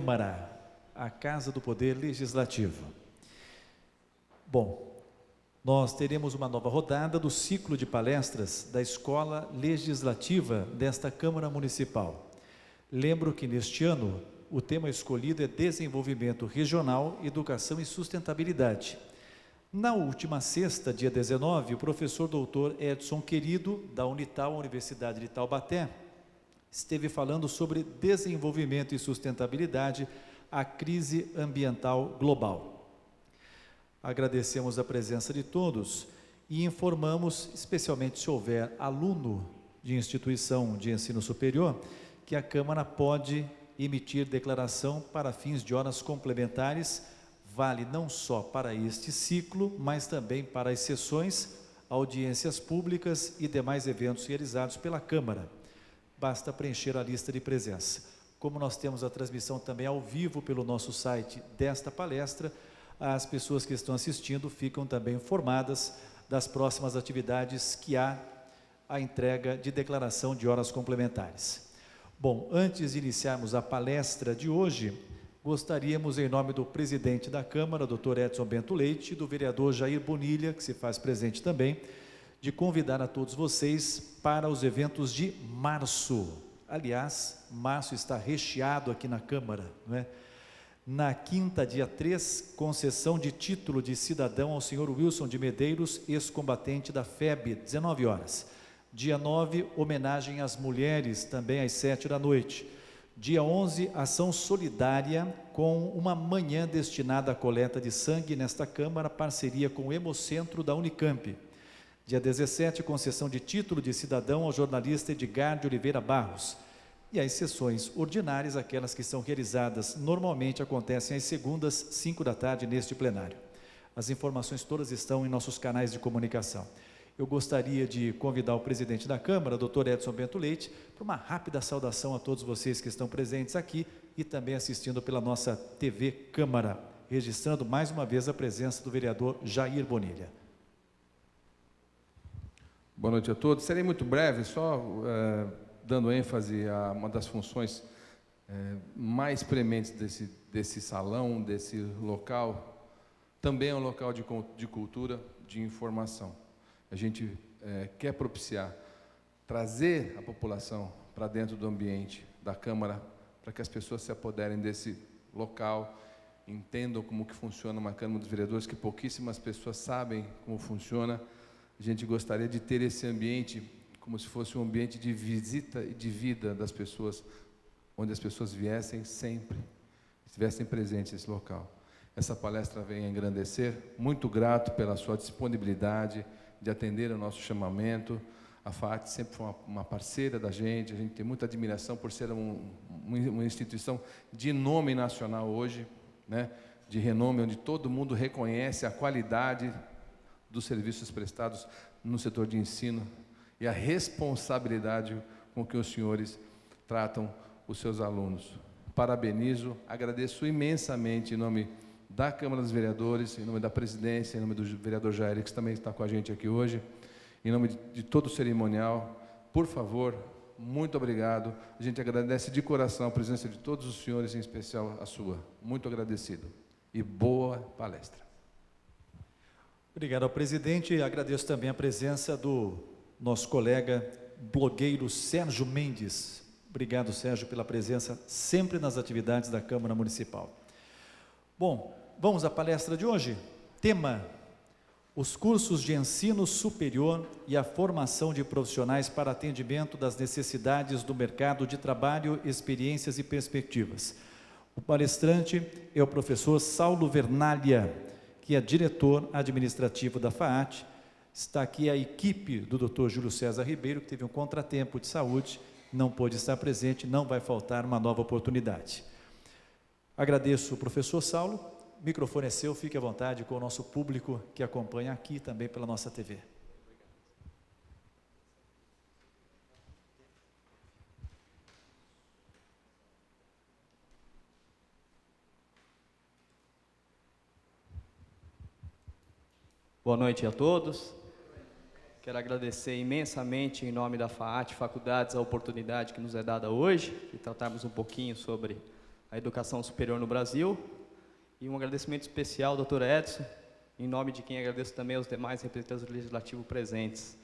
Câmara, a Casa do Poder Legislativo. Bom, nós teremos uma nova rodada do ciclo de palestras da Escola Legislativa desta Câmara Municipal. Lembro que neste ano o tema escolhido é Desenvolvimento Regional, Educação e Sustentabilidade. Na última sexta, dia 19, o professor doutor Edson Querido, da Unital, Universidade de Taubaté, esteve falando sobre desenvolvimento e sustentabilidade, a crise ambiental global. Agradecemos a presença de todos e informamos, especialmente se houver aluno de instituição de ensino superior, que a Câmara pode emitir declaração para fins de horas complementares, vale não só para este ciclo, mas também para as sessões, audiências públicas e demais eventos realizados pela Câmara. Basta preencher a lista de presença. Como nós temos a transmissão também ao vivo pelo nosso site desta palestra, as pessoas que estão assistindo ficam também informadas das próximas atividades que há a entrega de declaração de horas complementares. Bom, antes de iniciarmos a palestra de hoje, gostaríamos, em nome do presidente da Câmara, Dr. Edson Bento Leite, e do vereador Jair Bonilha, que se faz presente também, de convidar a todos vocês para os eventos de março. Aliás, março está recheado aqui na Câmara, não é? Na quinta, dia 3, concessão de título de cidadão ao senhor Wilson de Medeiros, ex-combatente da FEB, 19 horas. Dia 9, homenagem às mulheres, também às 7 da noite. Dia 11, ação solidária com uma manhã destinada à coleta de sangue nesta Câmara, parceria com o Hemocentro da Unicamp. Dia 17, concessão de título de cidadão ao jornalista Edgar de Oliveira Barros. E as sessões ordinárias, aquelas que são realizadas normalmente, acontecem às segundas, 5 da tarde, neste plenário. As informações todas estão em nossos canais de comunicação. Eu gostaria de convidar o presidente da Câmara, Dr. Edson Bento Leite, para uma rápida saudação a todos vocês que estão presentes aqui e também assistindo pela nossa TV Câmara, registrando mais uma vez a presença do vereador Jair Bonilha. Boa noite a todos. Serei muito breve, só dando ênfase a uma das funções mais prementes desse salão, desse local. Também é um local de cultura, de informação. A gente quer propiciar, trazer a população para dentro do ambiente da Câmara, para que as pessoas se apoderem desse local, entendam como que funciona uma Câmara dos Vereadores, que pouquíssimas pessoas sabem como funciona. A gente gostaria de ter esse ambiente como se fosse um ambiente de visita e de vida das pessoas, onde as pessoas viessem sempre, estivessem presentes nesse local. Essa palestra vem a engrandecer, muito grato pela sua disponibilidade de atender ao nosso chamamento. A FAAT sempre foi uma parceira da gente, a gente tem muita admiração por ser uma instituição de nome nacional hoje, né? De renome, onde todo mundo reconhece a qualidade dos serviços prestados no setor de ensino e a responsabilidade com que os senhores tratam os seus alunos. Parabenizo, agradeço imensamente em nome da Câmara dos Vereadores, em nome da presidência, em nome do vereador Jair, que também está com a gente aqui hoje, em nome de todo o cerimonial. Por favor, muito obrigado. A gente agradece de coração a presença de todos os senhores, em especial a sua. Muito agradecido. E boa palestra. Obrigado ao presidente. Agradeço também a presença do nosso colega blogueiro Sérgio Mendes. Obrigado, Sérgio, pela presença sempre nas atividades da Câmara Municipal. Bom, vamos à palestra de hoje. Tema: os cursos de ensino superior e a formação de profissionais para atendimento das necessidades do mercado de trabalho, experiências e perspectivas. O palestrante é o professor Saulo Vernalha, que é diretor administrativo da FAAT. Está aqui a equipe do Dr. Júlio César Ribeiro, que teve um contratempo de saúde, não pôde estar presente, não vai faltar uma nova oportunidade. Agradeço o professor Saulo, o microfone é seu, fique à vontade com o nosso público que acompanha aqui também pela nossa TV. Boa noite a todos. Quero agradecer imensamente em nome da FAAT, Faculdades, a oportunidade que nos é dada hoje de tratarmos um pouquinho sobre a educação superior no Brasil. E um agradecimento especial ao Dr. Edson, em nome de quem agradeço também aos demais representantes do Legislativo presentes.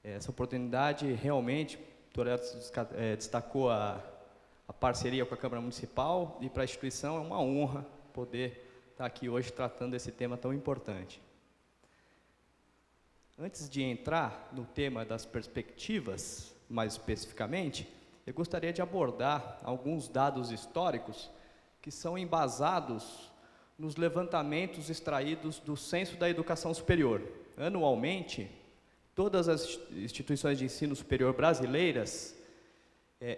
Essa oportunidade, realmente, o Dr. Edson destacou a parceria com a Câmara Municipal, e para a instituição é uma honra poder estar aqui hoje tratando desse tema tão importante. Antes de entrar no tema das perspectivas, mais especificamente, eu gostaria de abordar alguns dados históricos que são embasados nos levantamentos extraídos do Censo da Educação Superior. Anualmente, todas as instituições de ensino superior brasileiras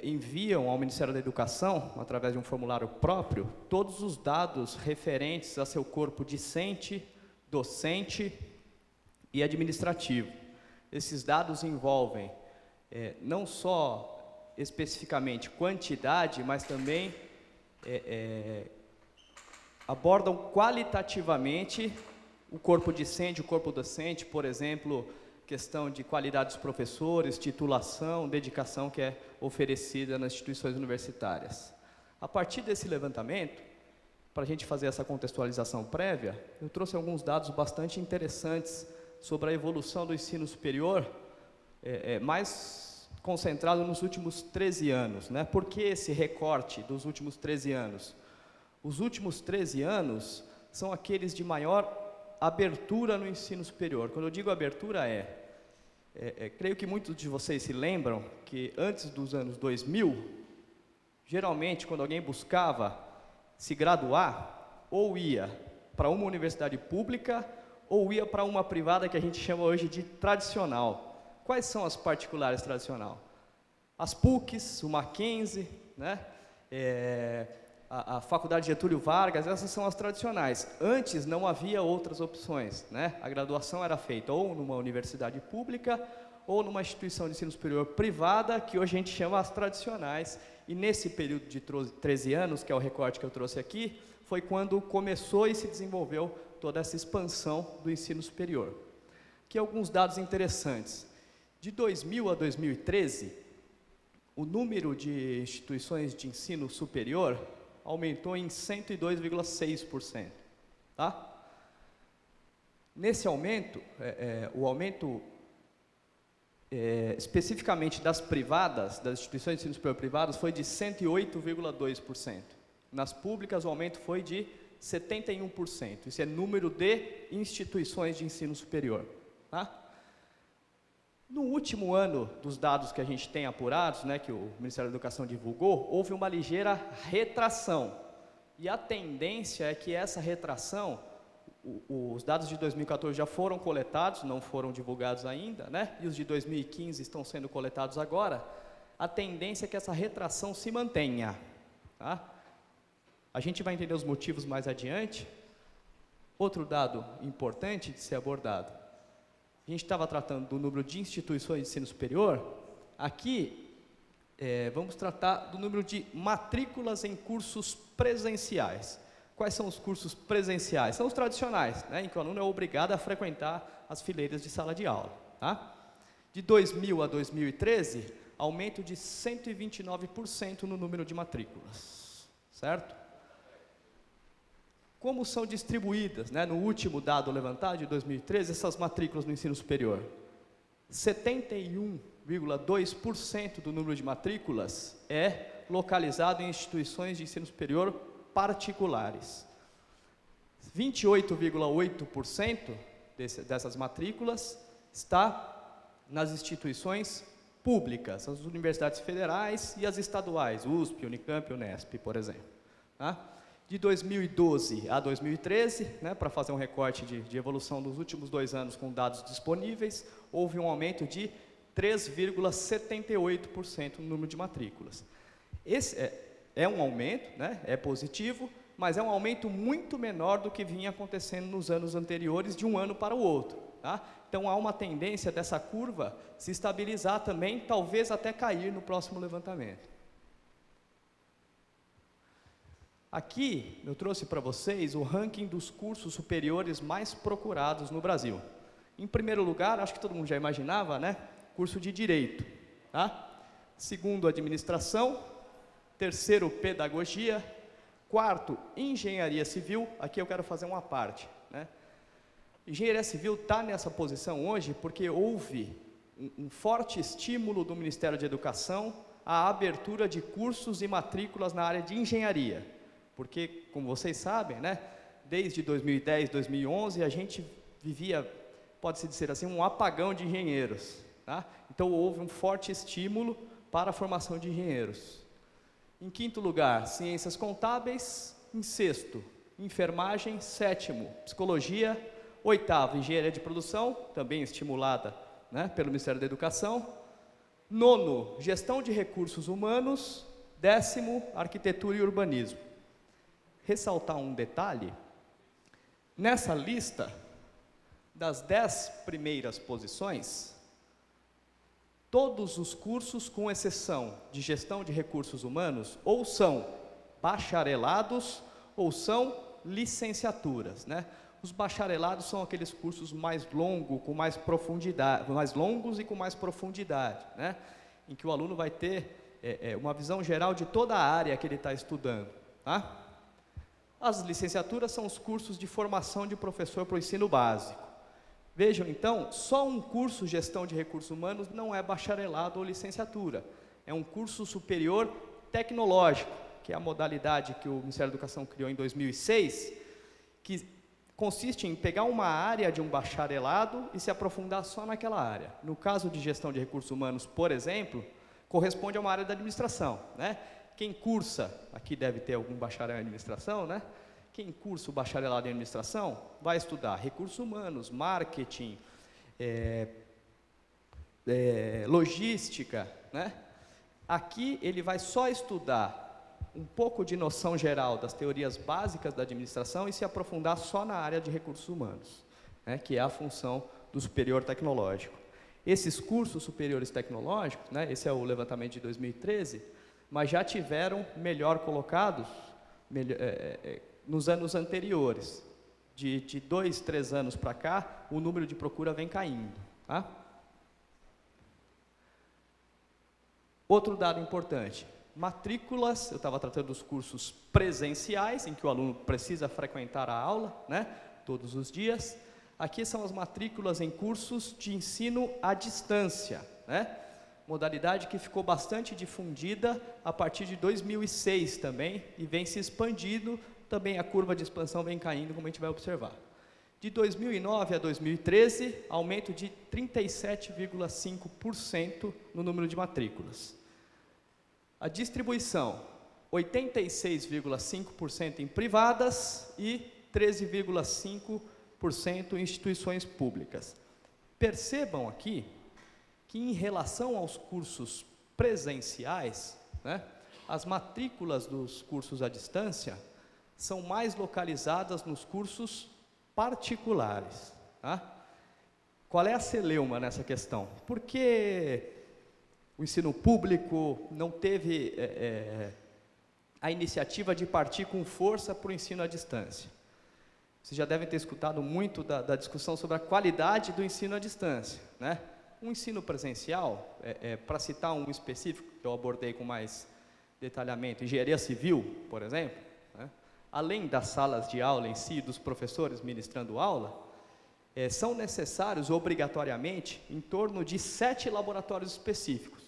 enviam ao Ministério da Educação, através de um formulário próprio, todos os dados referentes a seu corpo discente, docente e administrativo. Esses dados envolvem não só especificamente quantidade, mas também abordam qualitativamente o corpo discente, o corpo docente, por exemplo, questão de qualidade dos professores, titulação, dedicação que é oferecida nas instituições universitárias. A partir desse levantamento, para a gente fazer essa contextualização prévia, eu trouxe alguns dados bastante interessantes sobre a evolução do ensino superior, mais concentrado nos últimos 13 anos. Né? Por que esse recorte dos últimos 13 anos? Os últimos 13 anos são aqueles de maior abertura no ensino superior. Quando eu digo abertura creio que muitos de vocês se lembram que antes dos anos 2000, geralmente quando alguém buscava se graduar, ou ia para uma universidade pública, ou ia para uma privada que a gente chama hoje de tradicional. Quais são as particulares tradicional? As PUCs, o Mackenzie, né? A Faculdade Getúlio Vargas, essas são as tradicionais. Antes não havia outras opções, né? A graduação era feita ou numa universidade pública ou numa instituição de ensino superior privada, que hoje a gente chama as tradicionais. E nesse período de 13 anos, que é o recorte que eu trouxe aqui, foi quando começou e se desenvolveu toda essa expansão do ensino superior. Aqui alguns dados interessantes. De 2000 a 2013, o número de instituições de ensino superior aumentou em 102,6%. Tá? Nesse aumento, o aumento especificamente das privadas, das instituições de ensino superior privadas, foi de 108,2%. Nas públicas, o aumento foi de 71%. Isso é número de instituições de ensino superior. Tá? No último ano dos dados que a gente tem apurados, né, que o Ministério da Educação divulgou, houve uma ligeira retração. E a tendência é que essa retração, os dados de 2014 já foram coletados, não foram divulgados ainda, né, e os de 2015 estão sendo coletados agora, a tendência é que essa retração se mantenha. Tá? A gente vai entender os motivos mais adiante. Outro dado importante de ser abordado. A gente estava tratando do número de instituições de ensino superior. Aqui, vamos tratar do número de matrículas em cursos presenciais. Quais são os cursos presenciais? São os tradicionais, né, em que o aluno é obrigado a frequentar as fileiras de sala de aula. Tá? De 2000 a 2013, aumento de 129% no número de matrículas. Certo? Como são distribuídas, né, no último dado levantado, de 2013, essas matrículas no ensino superior? 71,2% do número de matrículas é localizado em instituições de ensino superior particulares. 28,8% dessas matrículas está nas instituições públicas, as universidades federais e as estaduais, USP, Unicamp, Unesp, por exemplo. Tá? De 2012 a 2013, né, para fazer um recorte de evolução dos últimos 2 anos com dados disponíveis, houve um aumento de 3,78% no número de matrículas. Esse é um aumento, né, é positivo, mas é um aumento muito menor do que vinha acontecendo nos anos anteriores, de um ano para o outro. Tá? Então há uma tendência dessa curva se estabilizar também, talvez até cair no próximo levantamento. Aqui eu trouxe para vocês o ranking dos cursos superiores mais procurados no Brasil. Em primeiro lugar, acho que todo mundo já imaginava, né? Curso de Direito. Tá? Segundo, Administração. Terceiro, Pedagogia. Quarto, engenharia civil. Aqui eu quero fazer uma parte, né? Engenharia civil está nessa posição hoje porque houve um forte estímulo do Ministério de Educação à abertura de cursos e matrículas na área de engenharia. Porque, como vocês sabem, né, desde 2010, 2011, a gente vivia, pode-se dizer assim, um apagão de engenheiros, tá? Então, houve um forte estímulo para a formação de engenheiros. Em quinto lugar, ciências contábeis. Em sexto, enfermagem. Sétimo, psicologia. Oitavo, engenharia de produção, também estimulada, né, pelo Ministério da Educação. Nono, gestão de recursos humanos. Décimo, arquitetura e urbanismo. Ressaltar um detalhe: nessa lista, das 10 primeiras posições, todos os cursos, com exceção de gestão de recursos humanos, ou são bacharelados ou são licenciaturas, né? Os bacharelados são aqueles cursos mais longos, com mais profundidade, mais longos e com mais profundidade, né? Em que o aluno vai ter uma visão geral de toda a área que ele está estudando, tá? As licenciaturas são os cursos de formação de professor para o ensino básico. Vejam, então, só um curso Gestão de Recursos Humanos não é bacharelado ou licenciatura. É um curso superior tecnológico, que é a modalidade que o Ministério da Educação criou em 2006, que consiste em pegar uma área de um bacharelado e se aprofundar só naquela área. No caso de Gestão de Recursos Humanos, por exemplo, corresponde a uma área da administração, né? Quem cursa, aqui deve ter algum bacharel em administração, né? Quem cursa o bacharelado em administração vai estudar recursos humanos, marketing, logística, né? Aqui ele vai só estudar um pouco de noção geral das teorias básicas da administração e se aprofundar só na área de recursos humanos, né? Que é a função do superior tecnológico. Esses cursos superiores tecnológicos, né? Esse é o levantamento de 2013, mas já tiveram melhor colocados nos anos anteriores. De 2, 3 anos para cá, o número de procura vem caindo, tá? Outro dado importante, matrículas. Eu estava tratando dos cursos presenciais, em que o aluno precisa frequentar a aula, né, todos os dias. Aqui são as matrículas em cursos de ensino à distância, né? Modalidade que ficou bastante difundida a partir de 2006 também, e vem se expandindo. Também a curva de expansão vem caindo, como a gente vai observar. De 2009 a 2013, aumento de 37,5% no número de matrículas. A distribuição, 86,5% em privadas e 13,5% em instituições públicas. Percebam aqui que, em relação aos cursos presenciais, né, as matrículas dos cursos à distância são mais localizadas nos cursos particulares, tá? Qual é a celeuma nessa questão? Por que o ensino público não teve a iniciativa de partir com força para o ensino à distância? Vocês já devem ter escutado muito da discussão sobre a qualidade do ensino à distância, né? Um ensino presencial, para citar um específico que eu abordei com mais detalhamento, engenharia civil, por exemplo, né? Além das salas de aula em si, dos professores ministrando aula, são necessários obrigatoriamente em torno de 7 laboratórios específicos.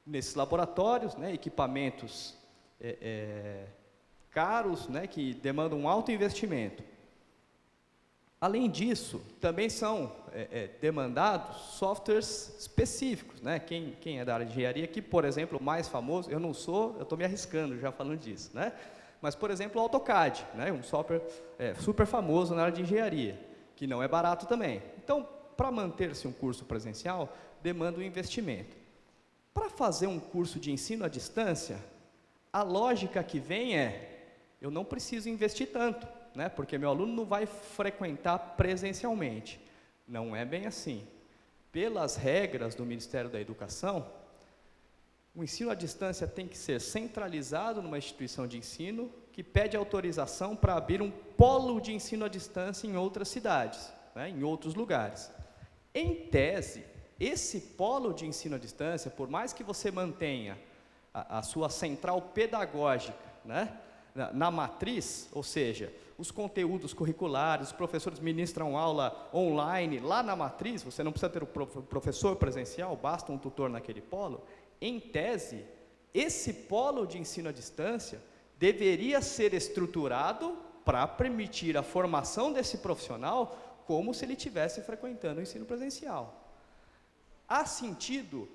Nesses laboratórios, né, equipamentos caros, né, que demandam um alto investimento. Além disso, também são demandados softwares específicos, né? Quem é da área de engenharia, que, por exemplo, o mais famoso, eu não sou, eu estou me arriscando já falando disso, né? Mas, por exemplo, o AutoCAD, né? Um software super famoso na área de engenharia, que não é barato também. Então, para manter-se um curso presencial, demanda um investimento. Para fazer um curso de ensino à distância, a lógica que vem eu não preciso investir tanto, né? Porque meu aluno não vai frequentar presencialmente. Não é bem assim. Pelas regras do Ministério da Educação, o ensino à distância tem que ser centralizado numa instituição de ensino que pede autorização para abrir um polo de ensino à distância em outras cidades, né? Em outros lugares. Em tese, esse polo de ensino à distância, por mais que você mantenha a sua central pedagógica, né, na matriz, ou seja, os conteúdos curriculares, os professores ministram aula online lá na matriz, você não precisa ter o professor presencial, basta um tutor naquele polo. Em tese, esse polo de ensino à distância deveria ser estruturado para permitir a formação desse profissional como se ele estivesse frequentando o ensino presencial. Há sentido,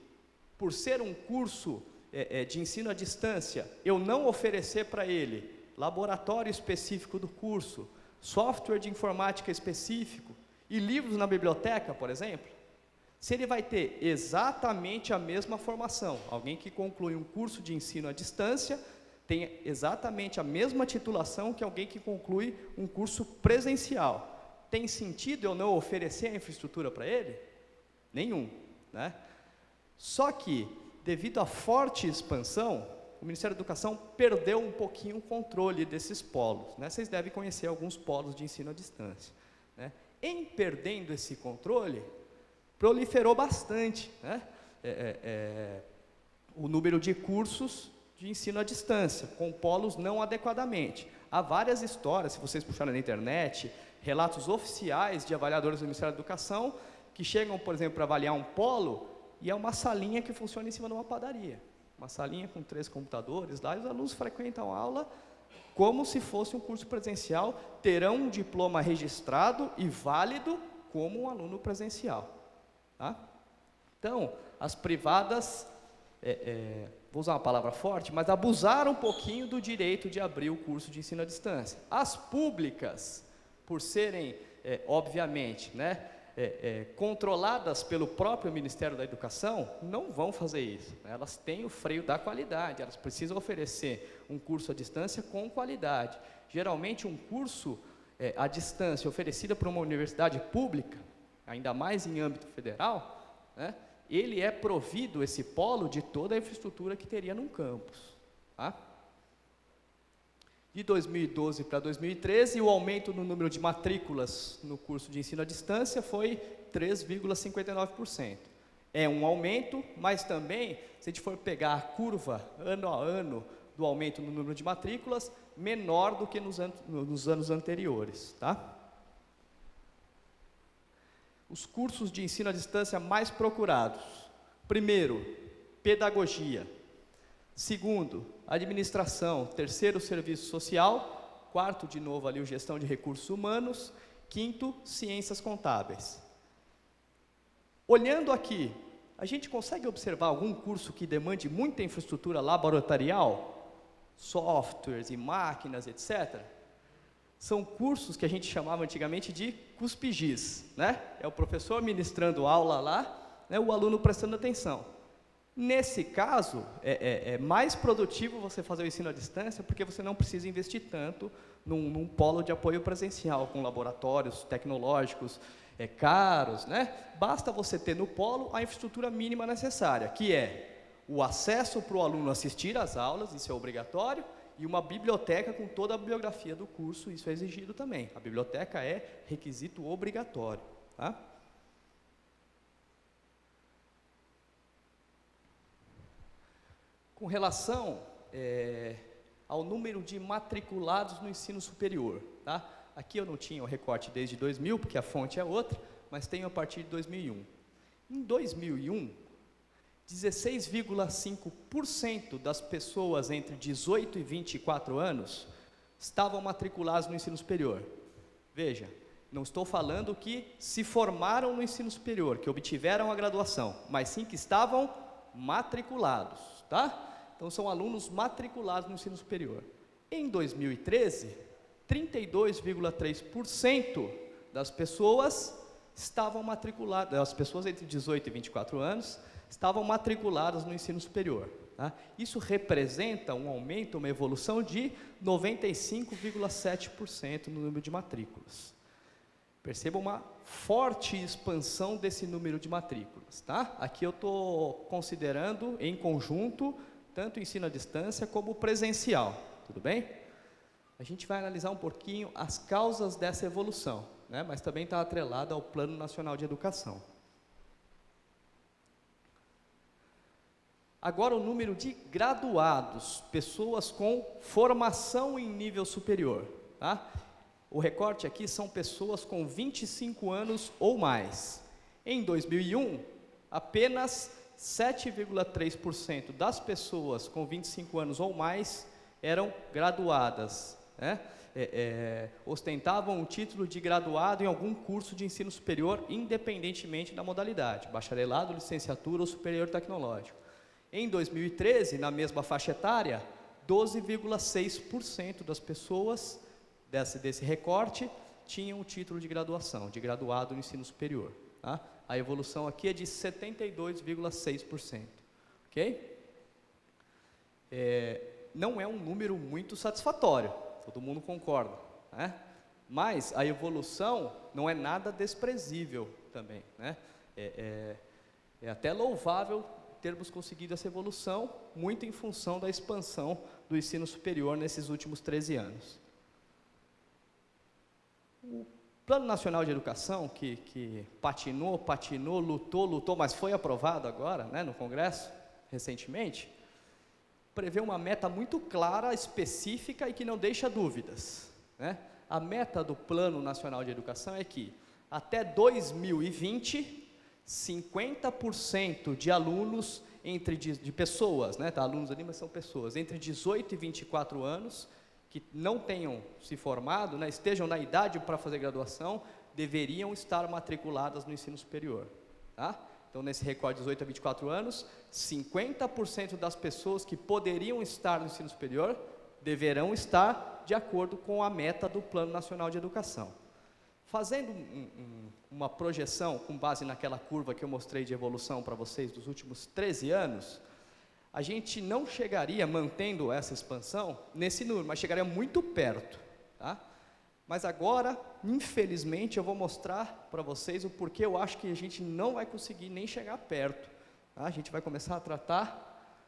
por ser um curso de ensino à distância, eu não oferecer para ele laboratório específico do curso, software de informática específico e livros na biblioteca, por exemplo? Se ele vai ter exatamente a mesma formação, alguém que conclui um curso de ensino à distância tem exatamente a mesma titulação que alguém que conclui um curso presencial. Tem sentido eu não oferecer a infraestrutura para ele? Nenhum, né? Só que, devido à forte expansão, o Ministério da Educação perdeu um pouquinho o controle desses polos, né? Vocês devem conhecer alguns polos de ensino à distância, né? Em perdendo esse controle, proliferou bastante, né? O número de cursos de ensino à distância, com polos não adequadamente. Há várias histórias, se vocês puxarem na internet, relatos oficiais de avaliadores do Ministério da Educação, que chegam, por exemplo, para avaliar um polo, e é uma salinha que funciona em cima de uma padaria. Uma salinha com 3 computadores lá, e os alunos frequentam a aula como se fosse um curso presencial, terão um diploma registrado e válido como um aluno presencial. Tá? Então, as privadas, vou usar uma palavra forte, mas abusaram um pouquinho do direito de abrir o curso de ensino à distância. As públicas, por serem, obviamente, né, controladas pelo próprio Ministério da Educação, não vão fazer isso, né? Elas têm o freio da qualidade, elas precisam oferecer um curso à distância com qualidade. Geralmente um curso à distância oferecido por uma universidade pública, ainda mais em âmbito federal, né, ele é provido, esse polo, de toda a infraestrutura que teria num campus. Tá? De 2012 para 2013, o aumento no número de matrículas no curso de ensino à distância foi 3,59%. É um aumento, mas também, se a gente for pegar a curva ano a ano do aumento no número de matrículas, menor do que nos anos anteriores. Tá? Os cursos de ensino à distância mais procurados. Primeiro, pedagogia. Segundo, administração. Terceiro, serviço social. Quarto, de novo ali, gestão de recursos humanos. Quinto, ciências contábeis. Olhando aqui, a gente consegue observar algum curso que demande muita infraestrutura laboratorial? Softwares e máquinas, etc. São cursos que a gente chamava antigamente de cuspigis, né? É o professor ministrando aula lá, né, o aluno prestando atenção. Nesse caso, é mais produtivo você fazer o ensino à distância, porque você não precisa investir tanto num polo de apoio presencial, com laboratórios tecnológicos caros, né? Basta você ter no polo a infraestrutura mínima necessária, que é o acesso para o aluno assistir às aulas, isso é obrigatório, e uma biblioteca com toda a bibliografia do curso, isso é exigido também. A biblioteca é requisito obrigatório. Tá? Com relação ao número de matriculados no ensino superior, tá? Aqui eu não tinha o recorte desde 2000, porque a fonte é outra, mas tenho a partir de 2001. Em 2001, 16,5% das pessoas entre 18 e 24 anos estavam matriculadas no ensino superior. Veja, não estou falando que se formaram no ensino superior, que obtiveram a graduação, mas sim que estavam matriculados, tá? Então são alunos matriculados no ensino superior. Em 2013, 32,3% das pessoas estavam matriculadas, das pessoas entre 18 e 24 anos, estavam matriculadas no ensino superior. Tá? Isso representa um aumento, uma evolução de 95,7% no número de matrículas. Perceba uma forte expansão desse número de matrículas. Tá? Aqui eu estou considerando, em conjunto, tanto o ensino à distância como o presencial. Tudo bem? A gente vai analisar um pouquinho as causas dessa evolução, né? Mas também está atrelada ao Plano Nacional de Educação. Agora o número de graduados, pessoas com formação em nível superior, tá? O recorte aqui são pessoas com 25 anos ou mais. Em 2001, apenas 7,3% das pessoas com 25 anos ou mais eram graduadas, né? Ostentavam o título de graduado em algum curso de ensino superior, independentemente da modalidade, bacharelado, licenciatura ou superior tecnológico. Em 2013, na mesma faixa etária, 12,6% das pessoas desse recorte tinham o título de graduação, de graduado no ensino superior, tá? A evolução aqui é de 72,6%, ok? Não é um número muito satisfatório, todo mundo concorda, né? Mas a evolução não é nada desprezível também, né? É até louvável termos conseguido essa evolução, muito em função da expansão do ensino superior nesses últimos 13 anos. O Plano Nacional de Educação, que patinou, lutou, mas foi aprovado agora, né, no Congresso, recentemente, prevê uma meta muito clara, específica e que não deixa dúvidas, né? A meta do Plano Nacional de Educação é que, até 2020, 50% de alunos, de pessoas, né, tá, alunos ali, mas são pessoas, entre 18 e 24 anos, que não tenham se formado, né, estejam na idade para fazer graduação, deveriam estar matriculadas no ensino superior, tá? Então, nesse recorte de 18 a 24 anos, 50% das pessoas que poderiam estar no ensino superior deverão estar de acordo com a meta do Plano Nacional de Educação. Fazendo uma projeção com base naquela curva que eu mostrei de evolução para vocês dos últimos 13 anos, a gente não chegaria, mantendo essa expansão, nesse número, mas chegaria muito perto, tá? Mas agora, infelizmente, eu vou mostrar para vocês o porquê eu acho que a gente não vai conseguir nem chegar perto, tá? A gente vai começar a tratar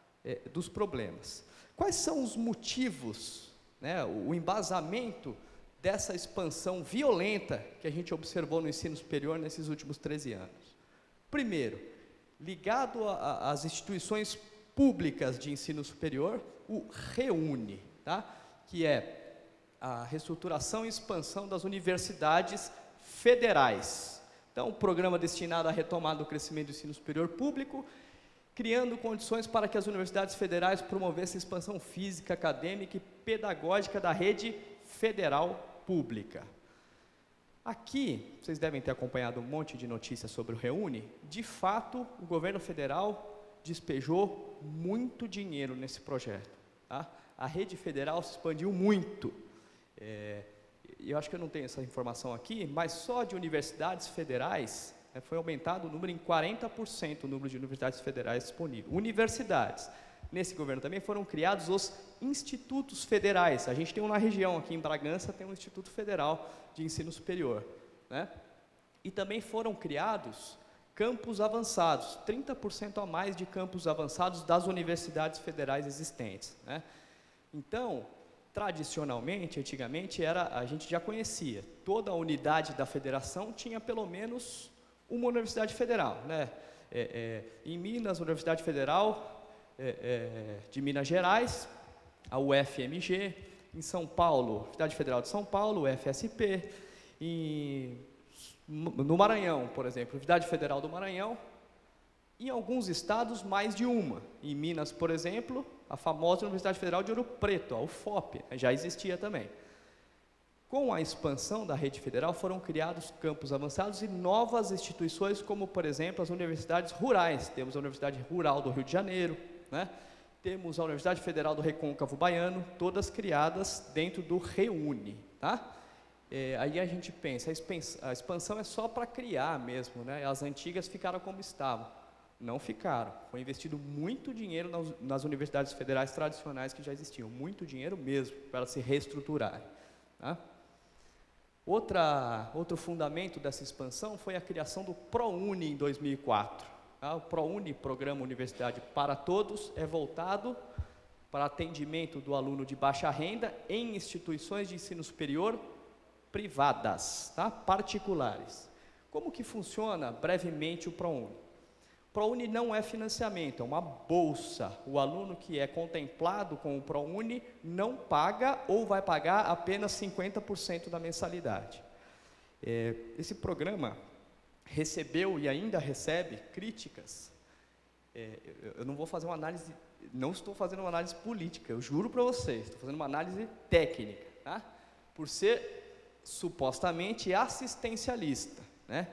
dos problemas. Quais são os motivos, né, o embasamento dessa expansão violenta que a gente observou no ensino superior nesses últimos 13 anos? Primeiro, ligado às instituições públicas de ensino superior, o REUNE, tá? Que é a reestruturação e expansão das universidades federais. Então, um programa destinado à retomada do crescimento do ensino superior público, criando condições para que as universidades federais promovessem a expansão física, acadêmica e pedagógica da rede federal pública. Aqui, vocês devem ter acompanhado um monte de notícias sobre o REUNE. De fato, o governo federal despejou muito dinheiro nesse projeto, tá? A rede federal se expandiu muito. Eu acho que eu não tenho essa informação aqui, mas só de universidades federais foi aumentado o número em 40%, o número de universidades federais disponíveis. Universidades. Nesse governo também foram criados os institutos federais. A gente tem um na região, aqui em Bragança, tem um Instituto Federal de Ensino Superior, né? E também foram criados campos avançados, 30% a mais de campos avançados das universidades federais existentes, né? Então, tradicionalmente, antigamente, a gente já conhecia, toda a unidade da federação tinha pelo menos uma universidade federal, né? Em Minas, Universidade Federal de Minas Gerais, a UFMG, em São Paulo, Universidade Federal de São Paulo, UFSP, no Maranhão, por exemplo, Universidade Federal do Maranhão, em alguns estados mais de uma. Em Minas, por exemplo, a famosa Universidade Federal de Ouro Preto, a UFOP, já existia também. Com a expansão da rede federal, foram criados campos avançados e novas instituições, como, por exemplo, as universidades rurais. Temos a Universidade Rural do Rio de Janeiro, né? Temos a Universidade Federal do Recôncavo Baiano, todas criadas dentro do REUNE, tá? Aí a gente pensa, a expansão é só para criar mesmo, né? As antigas ficaram como estavam. Não ficaram. Foi investido muito dinheiro nas universidades federais tradicionais que já existiam, muito dinheiro mesmo, para se reestruturarem, tá? Outro fundamento dessa expansão foi a criação do ProUni em 2004. Tá? O ProUni, Programa Universidade para Todos, é voltado para atendimento do aluno de baixa renda em instituições de ensino superior privadas, tá? Particulares. Como que funciona brevemente o ProUni? O ProUni não é financiamento, é uma bolsa. O aluno que é contemplado com o ProUni não paga ou vai pagar apenas 50% da mensalidade. Esse programa recebeu e ainda recebe críticas. Eu não vou fazer uma análise, não estou fazendo uma análise política, eu juro para vocês, estou fazendo uma análise técnica, tá? Por ser supostamente assistencialista, né?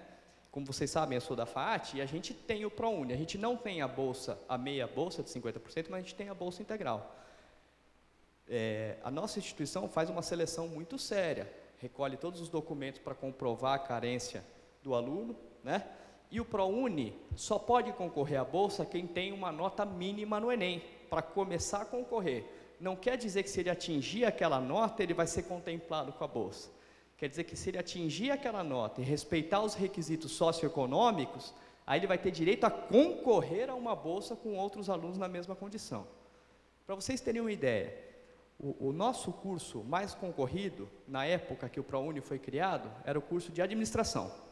Como vocês sabem, eu sou da FAAT e a gente tem o ProUni. A gente não tem a bolsa, a meia bolsa de 50%, mas a gente tem a bolsa integral. A nossa instituição faz uma seleção muito séria, recolhe todos os documentos para comprovar a carência do aluno, né? E o ProUni só pode concorrer à bolsa quem tem uma nota mínima no Enem, para começar a concorrer. Não quer dizer que se ele atingir aquela nota, ele vai ser contemplado com a bolsa. Quer dizer que se ele atingir aquela nota e respeitar os requisitos socioeconômicos, aí ele vai ter direito a concorrer a uma bolsa com outros alunos na mesma condição. Para vocês terem uma ideia, o nosso curso mais concorrido, na época que o ProUni foi criado, era o curso de administração.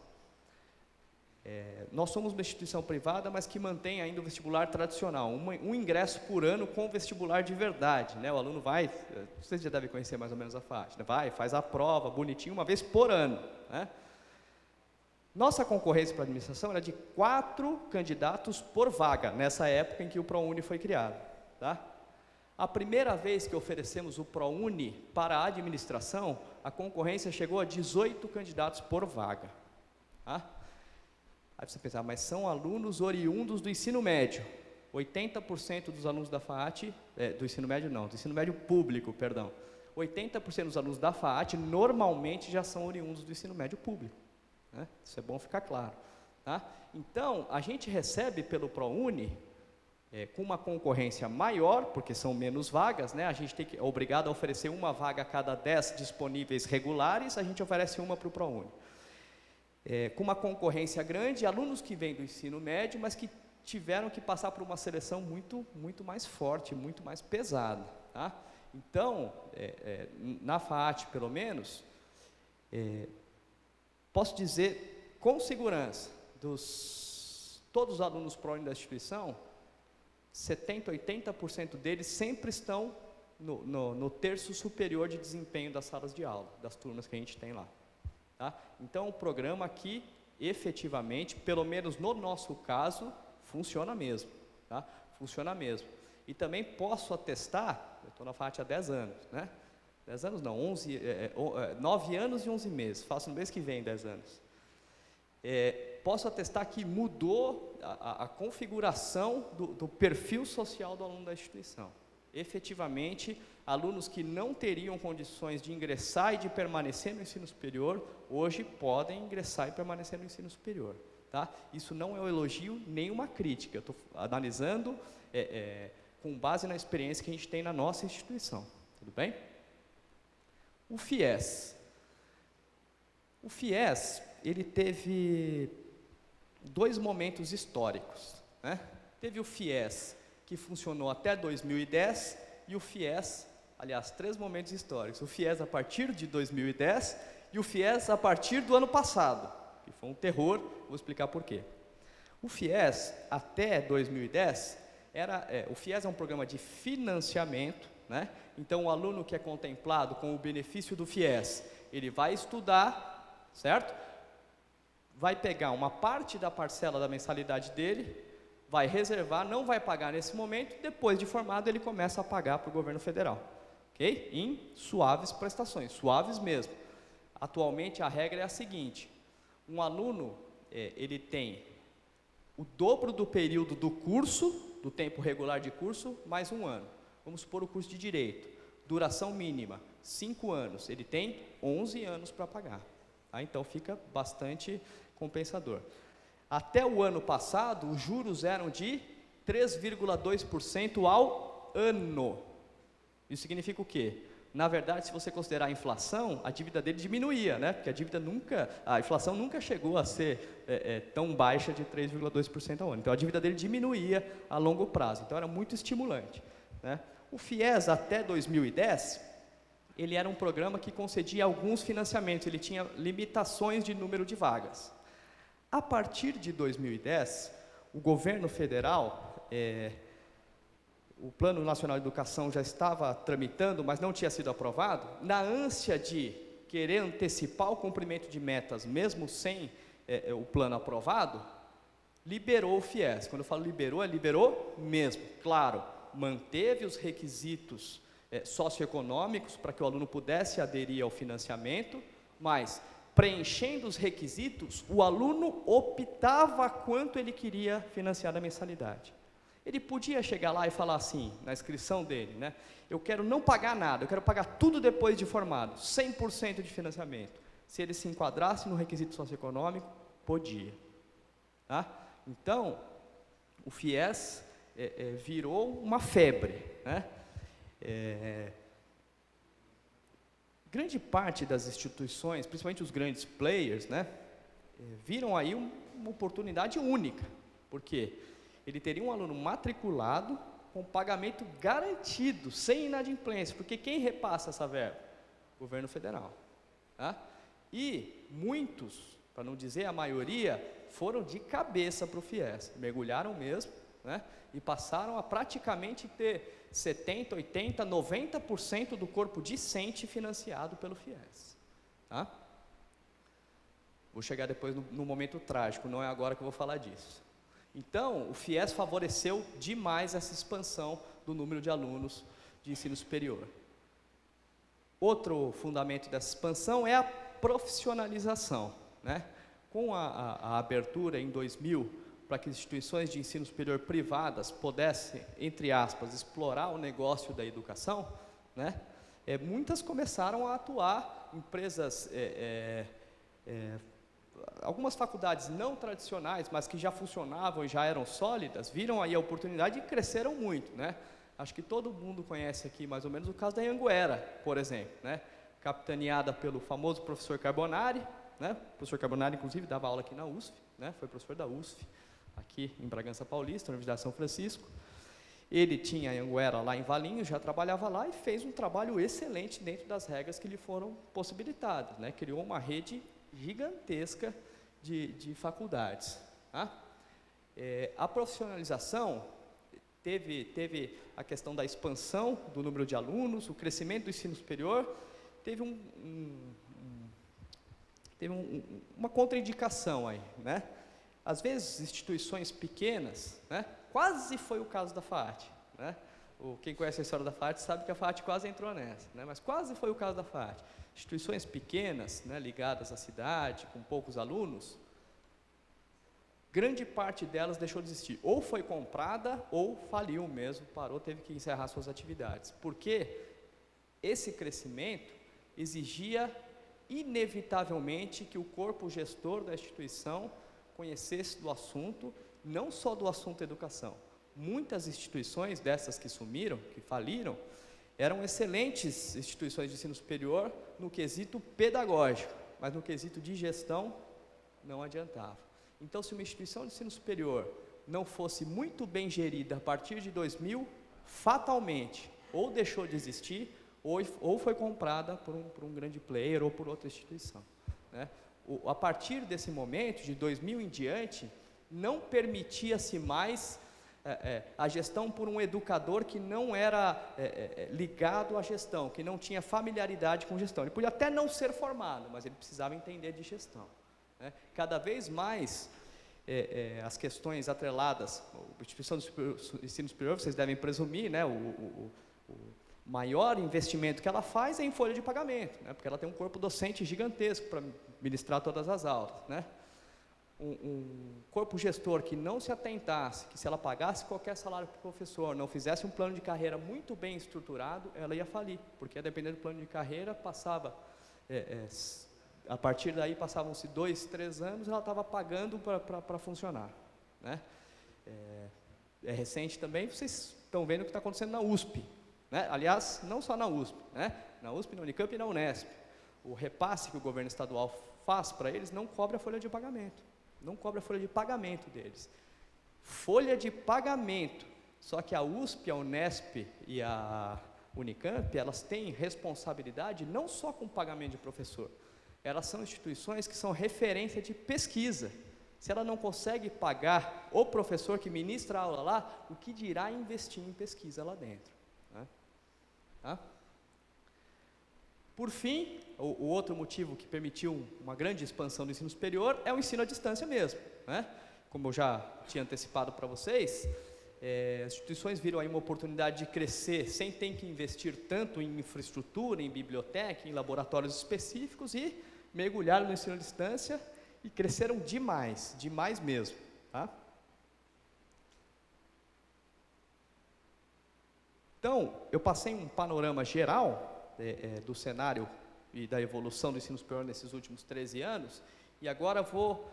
Nós somos uma instituição privada, mas que mantém ainda o vestibular tradicional, um ingresso por ano com vestibular de verdade, né? O aluno vai, vocês já devem conhecer mais ou menos a faixa, né? Vai, faz a prova, bonitinho, uma vez por ano, né? Nossa concorrência para a administração era de 4 candidatos por vaga, nessa época em que o ProUni foi criado, tá? A primeira vez que oferecemos o ProUni para a administração, a concorrência chegou a 18 candidatos por vaga, tá? Aí você pensa, mas são alunos oriundos do ensino médio. 80% dos alunos da FAAT, do ensino médio não, do ensino médio público, perdão. 80% dos alunos da FAAT normalmente já são oriundos do ensino médio público, né? Isso é bom ficar claro, tá? Então, a gente recebe pelo ProUni, com uma concorrência maior, porque são menos vagas, né? A gente é obrigado a oferecer uma vaga a cada 10 disponíveis regulares, a gente oferece uma para o ProUni. Com uma concorrência grande, alunos que vêm do ensino médio, mas que tiveram que passar por uma seleção muito mais forte, muito mais pesada, tá? Então, na FAAT, pelo menos, posso dizer com segurança, todos os alunos ProUni da instituição, 70%, 80% deles sempre estão no terço superior de desempenho das salas de aula, das turmas que a gente tem lá. Tá? Então, o programa aqui, efetivamente, pelo menos no nosso caso, funciona mesmo. Tá? Funciona mesmo. E também posso atestar, eu estou na FAAT há 10 anos, né? 10 anos não, 9 anos e 11 meses, faço no mês que vem 10 anos. Posso atestar que mudou a configuração do perfil social do aluno da instituição. Efetivamente, alunos que não teriam condições de ingressar e de permanecer no ensino superior, hoje podem ingressar e permanecer no ensino superior. Tá? Isso não é um elogio nem uma crítica, eu estou analisando com base na experiência que a gente tem na nossa instituição. Tudo bem? O FIES. O FIES, ele teve 2 momentos históricos, né? Teve o FIES, que funcionou até 2010, e o FIES, aliás, 3 momentos históricos, o FIES a partir de 2010 e o FIES a partir do ano passado, que foi um terror, vou explicar por quê. O FIES, até 2010, o FIES é um programa de financiamento, né? Então, o aluno que é contemplado com o benefício do FIES, ele vai estudar, certo? Vai pegar uma parte da parcela da mensalidade dele, vai reservar, não vai pagar nesse momento, depois de formado ele começa a pagar para o governo federal, ok? Em suaves prestações, suaves mesmo. Atualmente a regra é a seguinte, um aluno, ele tem o dobro do período do curso, do tempo regular de curso, mais 1 ano. Vamos supor o curso de Direito, duração mínima, 5 anos, ele tem 11 anos para pagar, tá? Então fica bastante compensador. Até o ano passado, os juros eram de 3,2% ao ano. Isso significa o quê? Na verdade, se você considerar a inflação, a dívida dele diminuía, né? Porque a inflação nunca chegou a ser tão baixa de 3,2% ao ano. Então, a dívida dele diminuía a longo prazo. Então, era muito estimulante, né? O FIES, até 2010, ele era um programa que concedia alguns financiamentos, ele tinha limitações de número de vagas. A partir de 2010, o governo federal, o Plano Nacional de Educação já estava tramitando, mas não tinha sido aprovado, na ânsia de querer antecipar o cumprimento de metas, mesmo sem o plano aprovado, liberou o FIES. Quando eu falo liberou, liberou mesmo. Claro, manteve os requisitos socioeconômicos para que o aluno pudesse aderir ao financiamento, mas preenchendo os requisitos, o aluno optava quanto ele queria financiar da mensalidade. Ele podia chegar lá e falar assim, na inscrição dele, né? Eu quero não pagar nada, eu quero pagar tudo depois de formado, 100% de financiamento. Se ele se enquadrasse no requisito socioeconômico, podia. Tá? Então, o FIES virou uma febre, né? Grande parte das instituições, principalmente os grandes players, né, viram aí uma oportunidade única. Por quê? Ele teria um aluno matriculado com pagamento garantido, sem inadimplência, porque quem repassa essa verba? O governo federal. Tá? E muitos, para não dizer a maioria, foram de cabeça para o FIES, mergulharam mesmo, né, e passaram a praticamente ter 70%, 80%, 90% do corpo discente financiado pelo FIES. Tá? Vou chegar depois no momento trágico, não é agora que eu vou falar disso. Então, o FIES favoreceu demais essa expansão do número de alunos de ensino superior. Outro fundamento dessa expansão é a profissionalização, né? Com a abertura em 2000 para que instituições de ensino superior privadas pudessem, entre aspas, explorar o negócio da educação, né? Muitas começaram a atuar, empresas, algumas faculdades não tradicionais, mas que já funcionavam e já eram sólidas, viram aí a oportunidade e cresceram muito, né? Acho que todo mundo conhece aqui mais ou menos o caso da Anhanguera, por exemplo, né? Capitaneada pelo famoso professor Carbonari, né? O professor Carbonari, inclusive, dava aula aqui na USF, né? Foi professor da USF, aqui em Bragança Paulista, na Universidade de São Francisco. Ele tinha a Anhanguera lá em Valinhos, já trabalhava lá e fez um trabalho excelente dentro das regras que lhe foram possibilitadas, né? Criou uma rede gigantesca de faculdades. Tá? A profissionalização teve a questão da expansão do número de alunos, o crescimento do ensino superior, teve uma contraindicação aí, né? Às vezes, instituições pequenas, né? Quase foi o caso da FAAT, né? Quem conhece a história da FAAT sabe que a FAAT quase entrou nessa, né? Mas quase foi o caso da FAAT. Instituições pequenas, né, ligadas à cidade, com poucos alunos, grande parte delas deixou de existir. Ou foi comprada, ou faliu mesmo, parou, teve que encerrar suas atividades. Porque esse crescimento exigia, inevitavelmente, que o corpo gestor da instituição conhecesse do assunto, não só do assunto educação. Muitas instituições dessas que sumiram, que faliram, eram excelentes instituições de ensino superior no quesito pedagógico, mas no quesito de gestão não adiantava. Então, se uma instituição de ensino superior não fosse muito bem gerida a partir de 2000, fatalmente, ou deixou de existir, ou foi comprada por um grande player ou por outra instituição, né? A partir desse momento, de 2000 em diante, não permitia-se mais a gestão por um educador que não era ligado à gestão, que não tinha familiaridade com gestão. Ele podia até não ser formado, mas ele precisava entender de gestão, né? Cada vez mais as questões atreladas, a instituição de ensino superior, vocês devem presumir, né, o maior investimento que ela faz é em folha de pagamento, né, porque ela tem um corpo docente gigantesco para ministrar todas as aulas, né? Um corpo gestor que não se atentasse, que se ela pagasse qualquer salário para o professor, não fizesse um plano de carreira muito bem estruturado, ela ia falir, porque dependendo do plano de carreira, a partir daí passavam-se 2, 3 anos, ela estava pagando para funcionar, né? Recente também, vocês estão vendo o que está acontecendo na USP, né? Aliás, não só na USP, né? Na USP, na Unicamp e na Unesp. O repasse que o governo estadual faz para eles não cobre a folha de pagamento. Não cobra a folha de pagamento deles. Folha de pagamento. Só que a USP, a Unesp e a Unicamp, elas têm responsabilidade não só com o pagamento de professor. Elas são instituições que são referência de pesquisa. Se ela não consegue pagar o professor que ministra a aula lá, o que dirá investir em pesquisa lá dentro, né? Tá? Por fim, o outro motivo que permitiu uma grande expansão do ensino superior é o ensino à distância mesmo, né? Como eu já tinha antecipado para vocês, as instituições viram aí uma oportunidade de crescer sem ter que investir tanto em infraestrutura, em biblioteca, em laboratórios específicos e mergulharam no ensino à distância e cresceram demais, demais mesmo, tá? Então, eu passei um panorama geral do cenário e da evolução do ensino superior nesses últimos 13 anos, e agora vou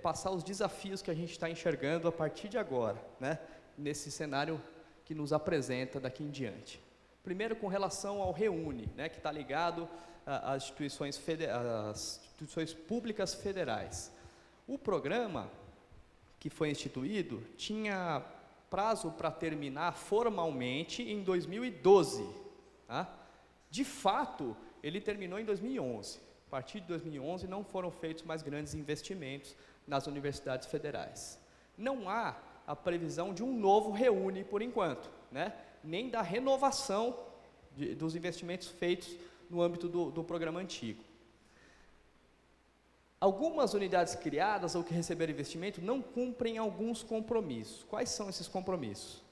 passar os desafios que a gente está enxergando a partir de agora, né, nesse cenário que nos apresenta daqui em diante. Primeiro, com relação ao REUNE, né, que está ligado às instituições públicas federais. O programa que foi instituído tinha prazo para terminar formalmente em 2012, tá? De fato, ele terminou em 2011. A partir de 2011 não foram feitos mais grandes investimentos nas universidades federais. Não há a previsão de um novo REUNE por enquanto, né? Nem da renovação dos investimentos feitos no âmbito do programa antigo. Algumas unidades criadas ou que receberam investimento não cumprem alguns compromissos. Quais são esses compromissos?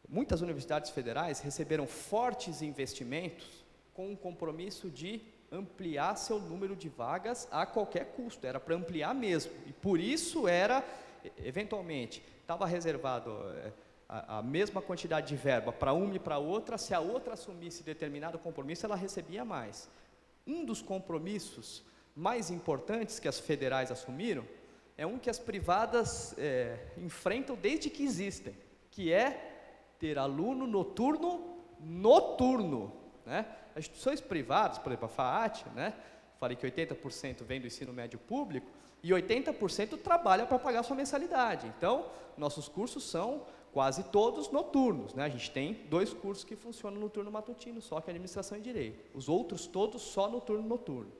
Muitas universidades federais receberam fortes investimentos com o compromisso de ampliar seu número de vagas a qualquer custo, era para ampliar mesmo, e por isso era, eventualmente, estava reservado a mesma quantidade de verba para uma e para outra, se a outra assumisse determinado compromisso, ela recebia mais. Um dos compromissos mais importantes que as federais assumiram é um que as privadas enfrentam desde que existem, que é ter aluno noturno, né? As instituições privadas, por exemplo, a FAAT, né? Falei que 80% vem do ensino médio público e 80% trabalha para pagar sua mensalidade. Então, nossos cursos são quase todos noturnos, né? A gente tem 2 cursos que funcionam no turno matutino, só que é administração e direito. Os outros todos só no turno noturno.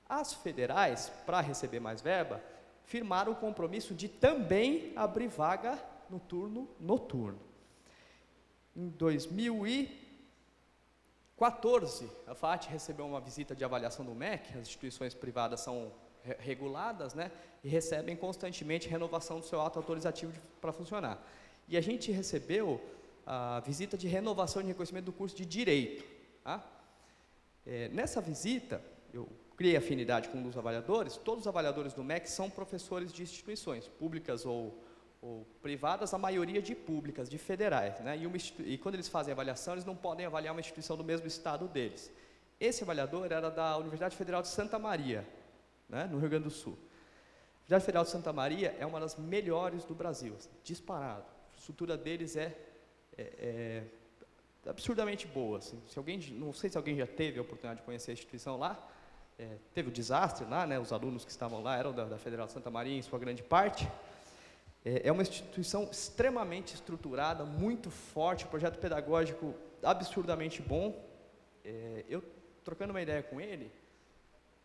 As federais, para receber mais verba, firmaram o compromisso de também abrir vaga no turno noturno. Em 2014, a FAAT recebeu uma visita de avaliação do MEC, as instituições privadas são reguladas, né, e recebem constantemente renovação do seu ato autorizativo para funcionar. E a gente recebeu a visita de renovação de reconhecimento do curso de Direito. Tá? Nessa visita, eu criei afinidade com um dos avaliadores. Todos os avaliadores do MEC são professores de instituições, públicas ou privadas, a maioria de públicas, de federais, né? E quando eles fazem avaliação, eles não podem avaliar uma instituição do mesmo estado deles. Esse avaliador era da Universidade Federal de Santa Maria, né, no Rio Grande do Sul. A Universidade Federal de Santa Maria é uma das melhores do Brasil, disparado. A estrutura deles é absurdamente boa. Assim. Não sei se alguém já teve a oportunidade de conhecer a instituição lá. Teve o desastre lá, né, os alunos que estavam lá eram da Federal de Santa Maria, em sua grande parte. É uma instituição extremamente estruturada, muito forte, projeto pedagógico absurdamente bom. Eu, trocando uma ideia com ele,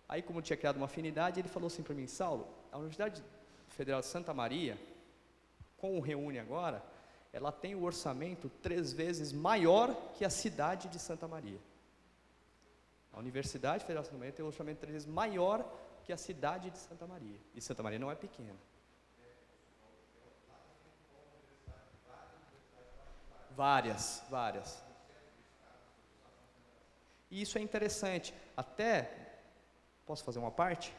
aí como eu tinha criado uma afinidade, ele falou assim para mim: Saulo, a Universidade Federal de Santa Maria, com o REUNE agora, ela tem o orçamento 3 vezes maior que a cidade de Santa Maria. A Universidade Federal de Santa Maria tem um orçamento 3 vezes maior que a cidade de Santa Maria. E Santa Maria não é pequena. Várias. E isso é interessante. Até, posso fazer uma parte?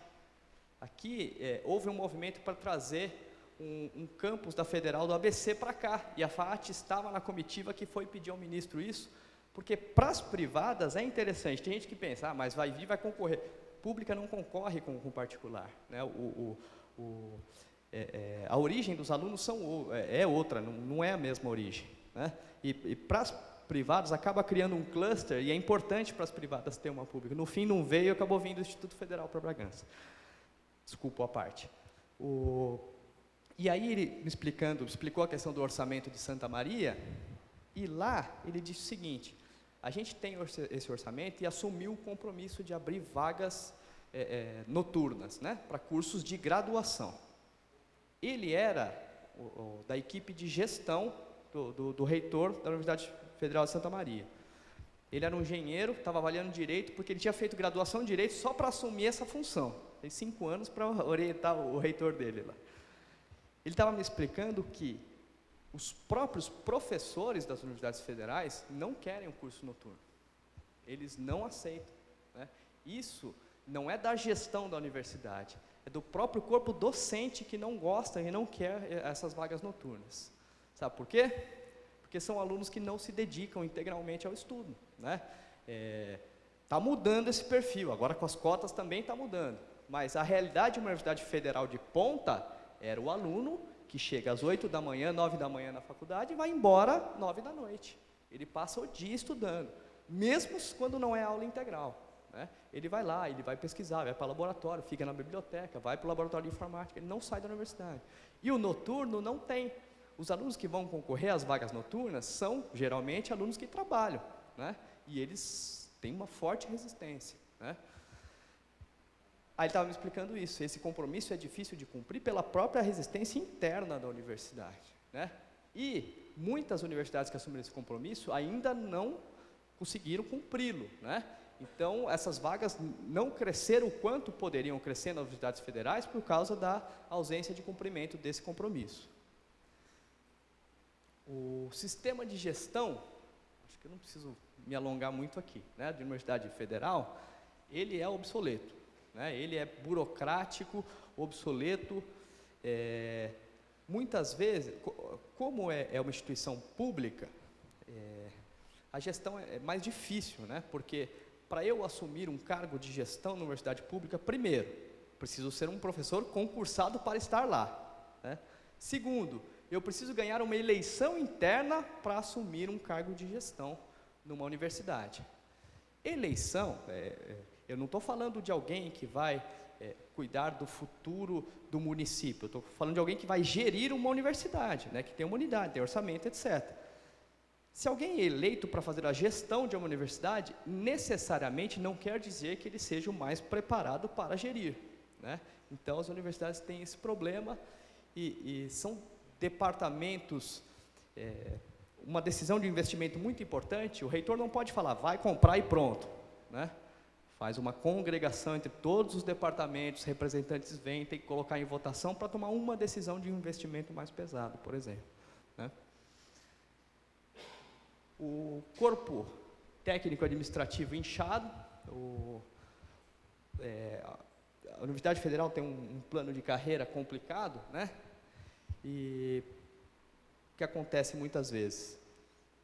Aqui houve um movimento para trazer um campus da Federal do ABC para cá. E a FAAT estava na comitiva que foi pedir ao ministro isso, porque para as privadas é interessante. Tem gente que pensa, mas vai vir, vai concorrer. Pública não concorre com particular, né? A origem dos alunos é outra, não é a mesma origem, né? E para as privadas acaba criando um cluster, e é importante para as privadas ter uma pública. No fim não veio, acabou vindo do Instituto Federal para Bragança. Desculpa a parte. E aí ele me explicou a questão do orçamento de Santa Maria, e lá ele disse o seguinte: a gente tem esse orçamento e assumiu o compromisso de abrir vagas noturnas, né, para cursos de graduação. ele era da equipe de gestão do reitor da Universidade Federal de Santa Maria. Ele era um engenheiro, estava avaliando direito, porque ele tinha feito graduação em direito só para assumir essa função. Tem 5 anos para orientar o reitor dele lá. Ele estava me explicando que os próprios professores das universidades federais não querem o curso noturno. Eles não aceitam, né? Isso não é da gestão da universidade, é do próprio corpo docente que não gosta e não quer essas vagas noturnas. Sabe por quê? Porque são alunos que não se dedicam integralmente ao estudo, né? Tá mudando esse perfil, agora com as cotas também está mudando, mas a realidade de uma universidade federal de ponta era o aluno que chega às 8 da manhã, 9 da manhã na faculdade e vai embora 9 da noite. Ele passa o dia estudando, mesmo quando não é aula integral, né? Ele vai lá, ele vai pesquisar, vai para o laboratório, fica na biblioteca, vai para o laboratório de informática, ele não sai da universidade. E o noturno não tem. Os alunos que vão concorrer às vagas noturnas são, geralmente, alunos que trabalham, né? E eles têm uma forte resistência, né? Aí ele estava me explicando isso, esse compromisso é difícil de cumprir pela própria resistência interna da universidade, né? E muitas universidades que assumiram esse compromisso ainda não conseguiram cumpri-lo, né? Então, essas vagas não cresceram o quanto poderiam crescer nas universidades federais por causa da ausência de cumprimento desse compromisso. O sistema de gestão, acho que eu não preciso me alongar muito aqui, né, de universidade federal, ele é obsoleto, né, ele é burocrático, obsoleto, muitas vezes, como é uma instituição pública, a gestão é mais difícil, né, porque para eu assumir um cargo de gestão na universidade pública, primeiro, preciso ser um professor concursado para estar lá, né? Segundo, eu preciso ganhar uma eleição interna para assumir um cargo de gestão numa universidade. Eleição, eu não estou falando de alguém que vai cuidar do futuro do município, eu estou falando de alguém que vai gerir uma universidade, né, que tem uma unidade, tem orçamento, etc. Se alguém é eleito para fazer a gestão de uma universidade, necessariamente não quer dizer que ele seja o mais preparado para gerir, né? Então, as universidades têm esse problema e são departamentos, uma decisão de investimento muito importante, o reitor não pode falar, vai comprar e pronto, né? Faz uma congregação entre todos os departamentos, representantes vêm, tem que colocar em votação para tomar uma decisão de investimento mais pesado, por exemplo, né? O corpo técnico-administrativo inchado, a Universidade Federal tem um plano de carreira complicado, né? E o que acontece muitas vezes?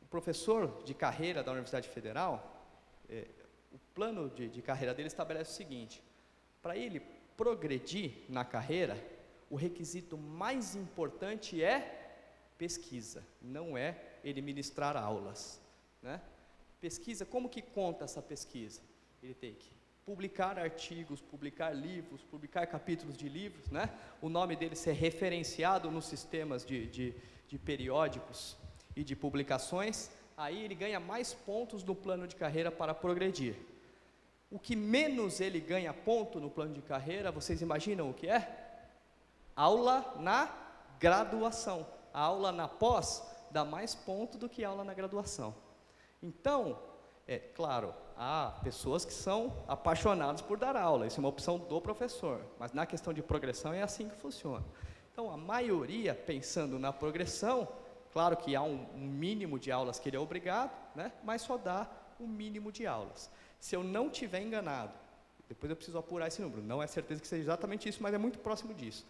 O professor de carreira da Universidade Federal, o plano de carreira dele estabelece o seguinte: para ele progredir na carreira, o requisito mais importante é pesquisa, não é ele ministrar aulas, né? Pesquisa, como que conta essa pesquisa? Ele tem que publicar artigos, publicar livros, publicar capítulos de livros, né? O nome dele ser referenciado nos sistemas de periódicos e de publicações, aí ele ganha mais pontos no plano de carreira para progredir. O que menos ele ganha ponto no plano de carreira, vocês imaginam o que é? Aula na graduação. A aula na pós dá mais ponto do que aula na graduação. Então, claro, há pessoas que são apaixonadas por dar aula, isso é uma opção do professor, mas na questão de progressão é assim que funciona. Então, a maioria, pensando na progressão, claro que há um mínimo de aulas que ele é obrigado, né, mas só dá um mínimo de aulas. Se eu não tiver enganado, depois eu preciso apurar esse número, não é certeza que seja exatamente isso, mas é muito próximo disso.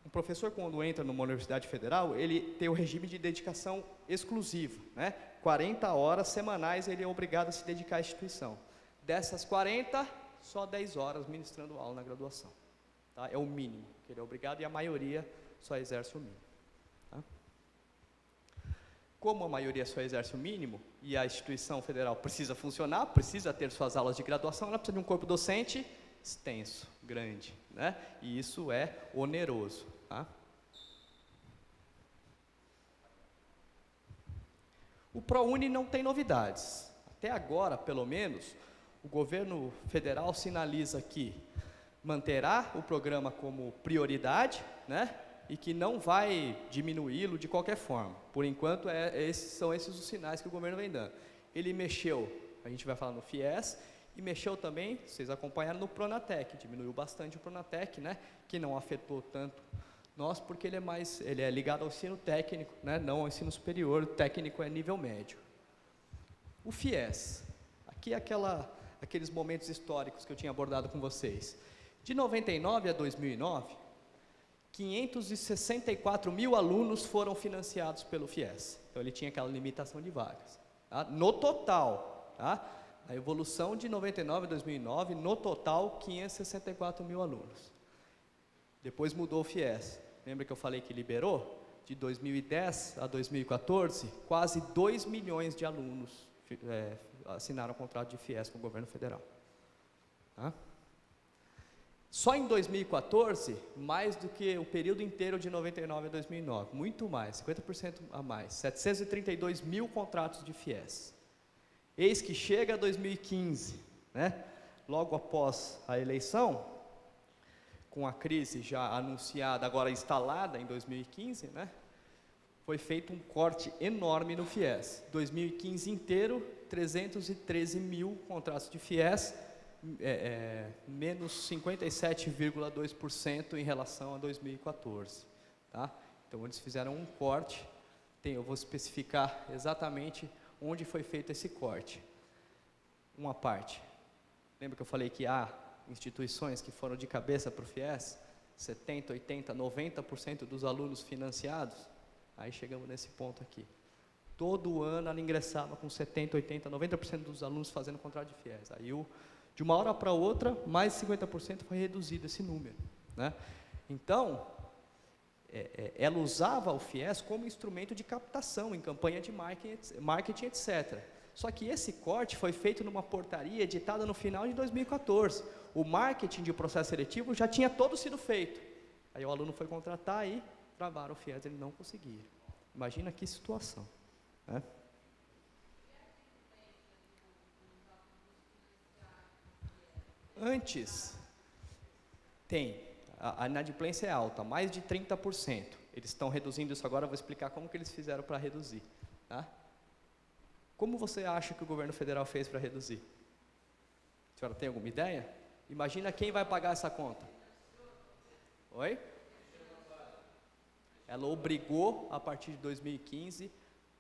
Um professor, quando entra numa universidade federal, ele tem o regime de dedicação exclusivo, né? 40 horas semanais ele é obrigado a se dedicar à instituição. Dessas 40, só 10 horas ministrando aula na graduação, tá? É o mínimo que ele é obrigado e a maioria só exerce o mínimo, tá? Como a maioria só exerce o mínimo e a instituição federal precisa funcionar, precisa ter suas aulas de graduação, ela precisa de um corpo docente extenso, grande, né? E isso é oneroso, tá? O ProUni não tem novidades. Até agora, pelo menos, o governo federal sinaliza que manterá o programa como prioridade, né? e que não vai diminuí-lo de qualquer forma. Por enquanto, são esses os sinais que o governo vem dando. Ele mexeu, a gente vai falar no FIES, e mexeu também, vocês acompanharam, no Pronatec, diminuiu bastante o Pronatec, né, que não afetou tanto nós, porque ele é ligado ao ensino técnico, né, não ao ensino superior, o técnico é nível médio. O FIES, aqui é aqueles momentos históricos que eu tinha abordado com vocês. De 99 a 2009, 564 mil alunos foram financiados pelo FIES. Então, ele tinha aquela limitação de vagas. Tá? No total, tá? A evolução de 99 a 2009, no total, 564 mil alunos. Depois mudou o FIES. Lembra que eu falei que liberou? De 2010 a 2014, quase 2 milhões de alunos assinaram contrato de FIES com o governo federal. Tá? Só em 2014, mais do que o período inteiro de 99 a 2009, muito mais, 50% a mais, 732 mil contratos de FIES. Eis que chega 2015, né? Logo após a eleição, com a crise já anunciada, agora instalada em 2015, né? Foi feito um corte enorme no FIES. 2015 inteiro, 313 mil contratos de FIES, menos 57,2% em relação a 2014. Tá? Então, eles fizeram um corte, eu vou especificar exatamente onde foi feito esse corte. Uma parte, lembra que eu falei que há instituições que foram de cabeça para o FIES, 70%, 80%, 90% dos alunos financiados, aí chegamos nesse ponto aqui. Todo ano ela ingressava com 70%, 80%, 90% dos alunos fazendo contrato de FIES. Aí, de uma hora para outra, mais de 50% foi reduzido esse número. Né? Então, ela usava o FIES como instrumento de captação, em campanha de marketing, etc. Só que esse corte foi feito numa portaria editada no final de 2014. O marketing de processo seletivo já tinha todo sido feito. Aí o aluno foi contratar e travaram o FIES, ele não conseguiram. Imagina que situação. Né? Antes, a inadimplência é alta, mais de 30%. Eles estão reduzindo isso agora, eu vou explicar como que eles fizeram para reduzir. Tá? Como você acha que o governo federal fez para reduzir? A senhora tem alguma ideia? Imagina quem vai pagar essa conta. Oi? Ela obrigou, a partir de 2015,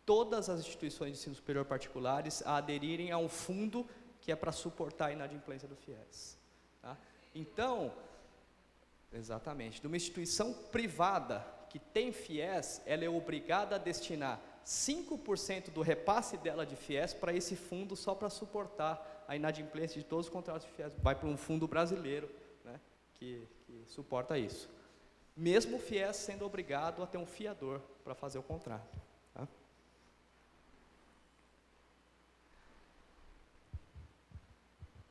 todas as instituições de ensino superior particulares a aderirem a um fundo que é para suportar a inadimplência do FIES. Tá? Então, exatamente, de uma instituição privada que tem FIES, ela é obrigada a destinar 5% do repasse dela de FIES para esse fundo só para suportar a inadimplência de todos os contratos de FIES. Vai para um fundo brasileiro, né, que suporta isso. Mesmo o FIES sendo obrigado a ter um fiador para fazer o contrato. Tá?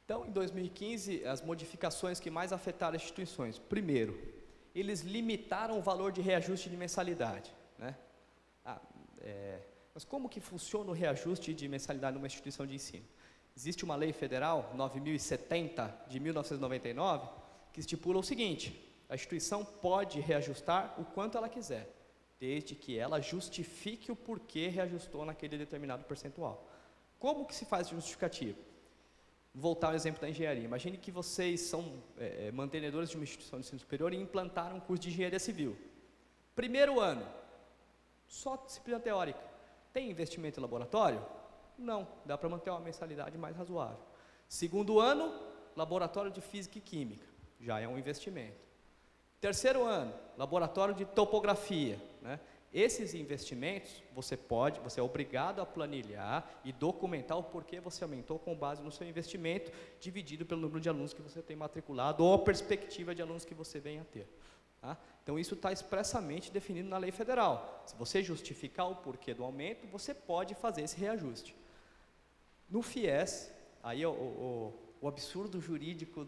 Então, em 2015, as modificações que mais afetaram as instituições. Primeiro, eles limitaram o valor de reajuste de mensalidade. Né? Mas como que funciona o reajuste de mensalidade numa instituição de ensino? Existe uma lei federal, 9.070, de 1999, que estipula o seguinte: a instituição pode reajustar o quanto ela quiser, desde que ela justifique o porquê reajustou naquele determinado percentual. Como que se faz justificativo? Vou voltar ao exemplo da engenharia. Imagine que vocês são mantenedores de uma instituição de ensino superior e implantaram um curso de engenharia civil. Primeiro ano, só disciplina teórica. Tem investimento em laboratório? Não, dá para manter uma mensalidade mais razoável. Segundo ano, laboratório de física e química, já é um investimento. Terceiro ano, laboratório de topografia, né? Esses investimentos, você é obrigado a planilhar e documentar o porquê você aumentou com base no seu investimento, dividido pelo número de alunos que você tem matriculado ou a perspectiva de alunos que você venha a ter. Tá? Então, isso está expressamente definido na lei federal. Se você justificar o porquê do aumento, você pode fazer esse reajuste. No FIES, aí o absurdo jurídico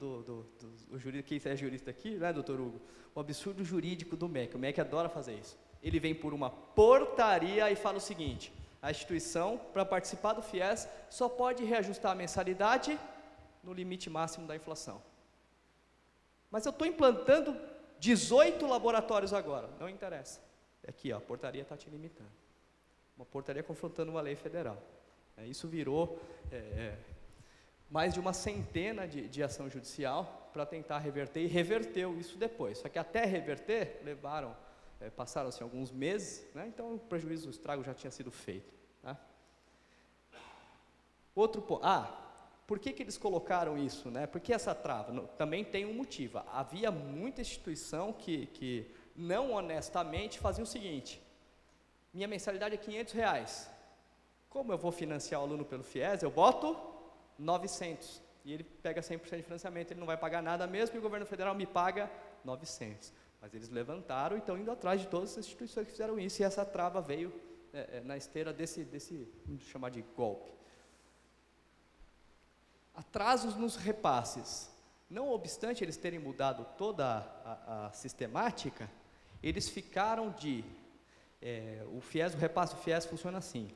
o jurídico, quem é jurista aqui, né, doutor Hugo? O absurdo jurídico do MEC. O MEC adora fazer isso. Ele vem por uma portaria e fala o seguinte: a instituição, para participar do FIES, só pode reajustar a mensalidade no limite máximo da inflação. Mas eu estou implantando 18 laboratórios agora, não interessa. Aqui, ó, a portaria está te limitando. Uma portaria confrontando uma lei federal. Isso virou mais de uma centena de ação judicial para tentar reverter, e reverteu isso depois. Só que até reverter, passaram-se alguns meses, né? Então o prejuízo, o estrago já tinha sido feito. Tá? Outro ponto. Por que eles colocaram isso? Né? Porque essa trava também tem um motivo. Havia muita instituição que não honestamente fazia o seguinte: minha mensalidade é R$500. Como eu vou financiar o aluno pelo FIES, eu boto 900. E ele pega 100% de financiamento, ele não vai pagar nada mesmo, e o governo federal me paga 900. Mas eles levantaram e estão indo atrás de todas as instituições que fizeram isso, e essa trava veio na esteira desse, vamos chamar de golpe. Atrasos nos repasses. Não obstante eles terem mudado toda a sistemática, eles ficaram o FIES, o repasse do FIES funciona assim: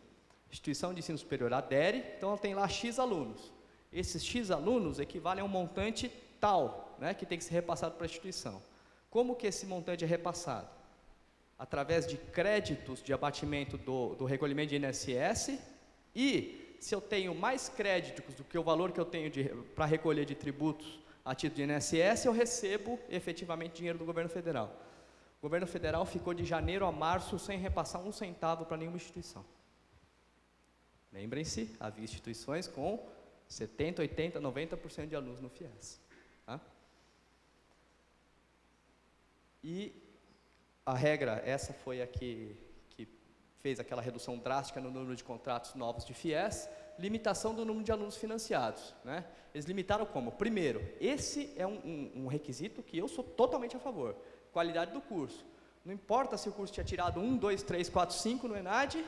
instituição de ensino superior adere, então ela tem lá X alunos. Esses X alunos equivalem a um montante tal, né, que tem que ser repassado para a instituição. Como que esse montante é repassado? Através de créditos de abatimento do recolhimento de INSS, e se eu tenho mais créditos do que o valor que eu tenho para recolher de tributos a título de INSS, eu recebo efetivamente dinheiro do governo federal. O governo federal ficou de janeiro a março sem repassar um centavo para nenhuma instituição. Lembrem-se, havia instituições com 70%, 80%, 90% de alunos no FIES. Tá? E a regra, essa foi a que fez aquela redução drástica no número de contratos novos de FIES, limitação do número de alunos financiados. Né? Eles limitaram como? Primeiro, esse é um requisito que eu sou totalmente a favor: qualidade do curso. Não importa se o curso tinha tirado 1, 2, 3, 4, 5 no ENAD,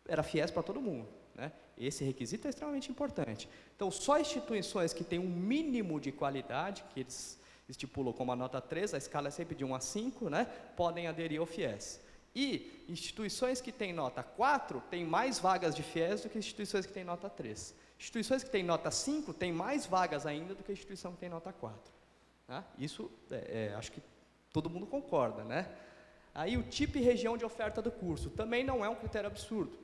era FIES para todo mundo. Né? Esse requisito é extremamente importante. Então, só instituições que têm um mínimo de qualidade, que eles estipulam como a nota 3, a escala é sempre de 1 a 5, né, podem aderir ao FIES. E instituições que têm nota 4 têm mais vagas de FIES do que instituições que têm nota 3. Instituições que têm nota 5 têm mais vagas ainda do que a instituição que tem nota 4. Tá? Isso, acho que todo mundo concorda. Né? Aí o tipo e região de oferta do curso também não é um critério absurdo.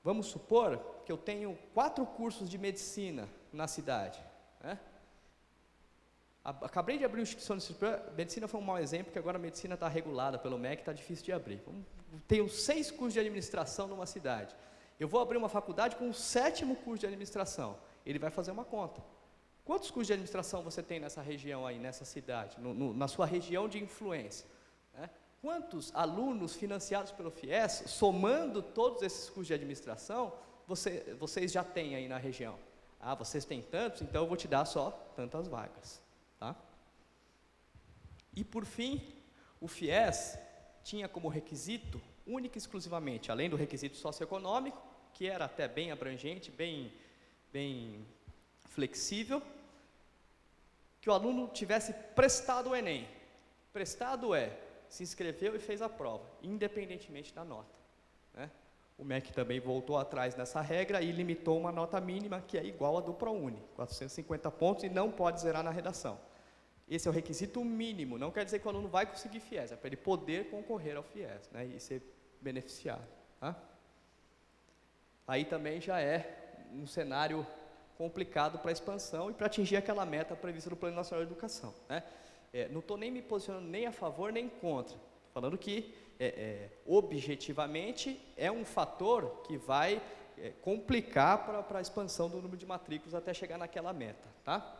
Vamos supor que eu tenho 4 cursos de medicina na cidade. Né? Acabei de abrir uma instituição de superior. Medicina foi um mau exemplo, porque agora a medicina está regulada pelo MEC, está difícil de abrir. Tenho 6 cursos de administração numa cidade. Eu vou abrir uma faculdade com o 7º curso de administração. Ele vai fazer uma conta. Quantos cursos de administração você tem nessa região aí, nessa cidade, na sua região de influência? Né? Quantos alunos financiados pelo FIES, somando todos esses cursos de administração, vocês já têm aí na região? Vocês têm tantos, então eu vou te dar só tantas vagas. Tá? E por fim, o FIES tinha como requisito, única e exclusivamente, além do requisito socioeconômico, que era até bem abrangente, bem flexível, que o aluno tivesse prestado o Enem. Prestado se inscreveu e fez a prova, independentemente da nota. Né? O MEC também voltou atrás nessa regra e limitou uma nota mínima que é igual à do ProUni, 450 pontos, e não pode zerar na redação. Esse é o requisito mínimo, não quer dizer que o aluno vai conseguir FIES, é para ele poder concorrer ao FIES, né, e ser beneficiado. Tá? Aí também já é um cenário complicado para a expansão e para atingir aquela meta prevista no Plano Nacional de Educação. Né? Não estou nem me posicionando nem a favor nem contra, estou falando que objetivamente é um fator que vai complicar para a expansão do número de matrículas até chegar naquela meta. Tá?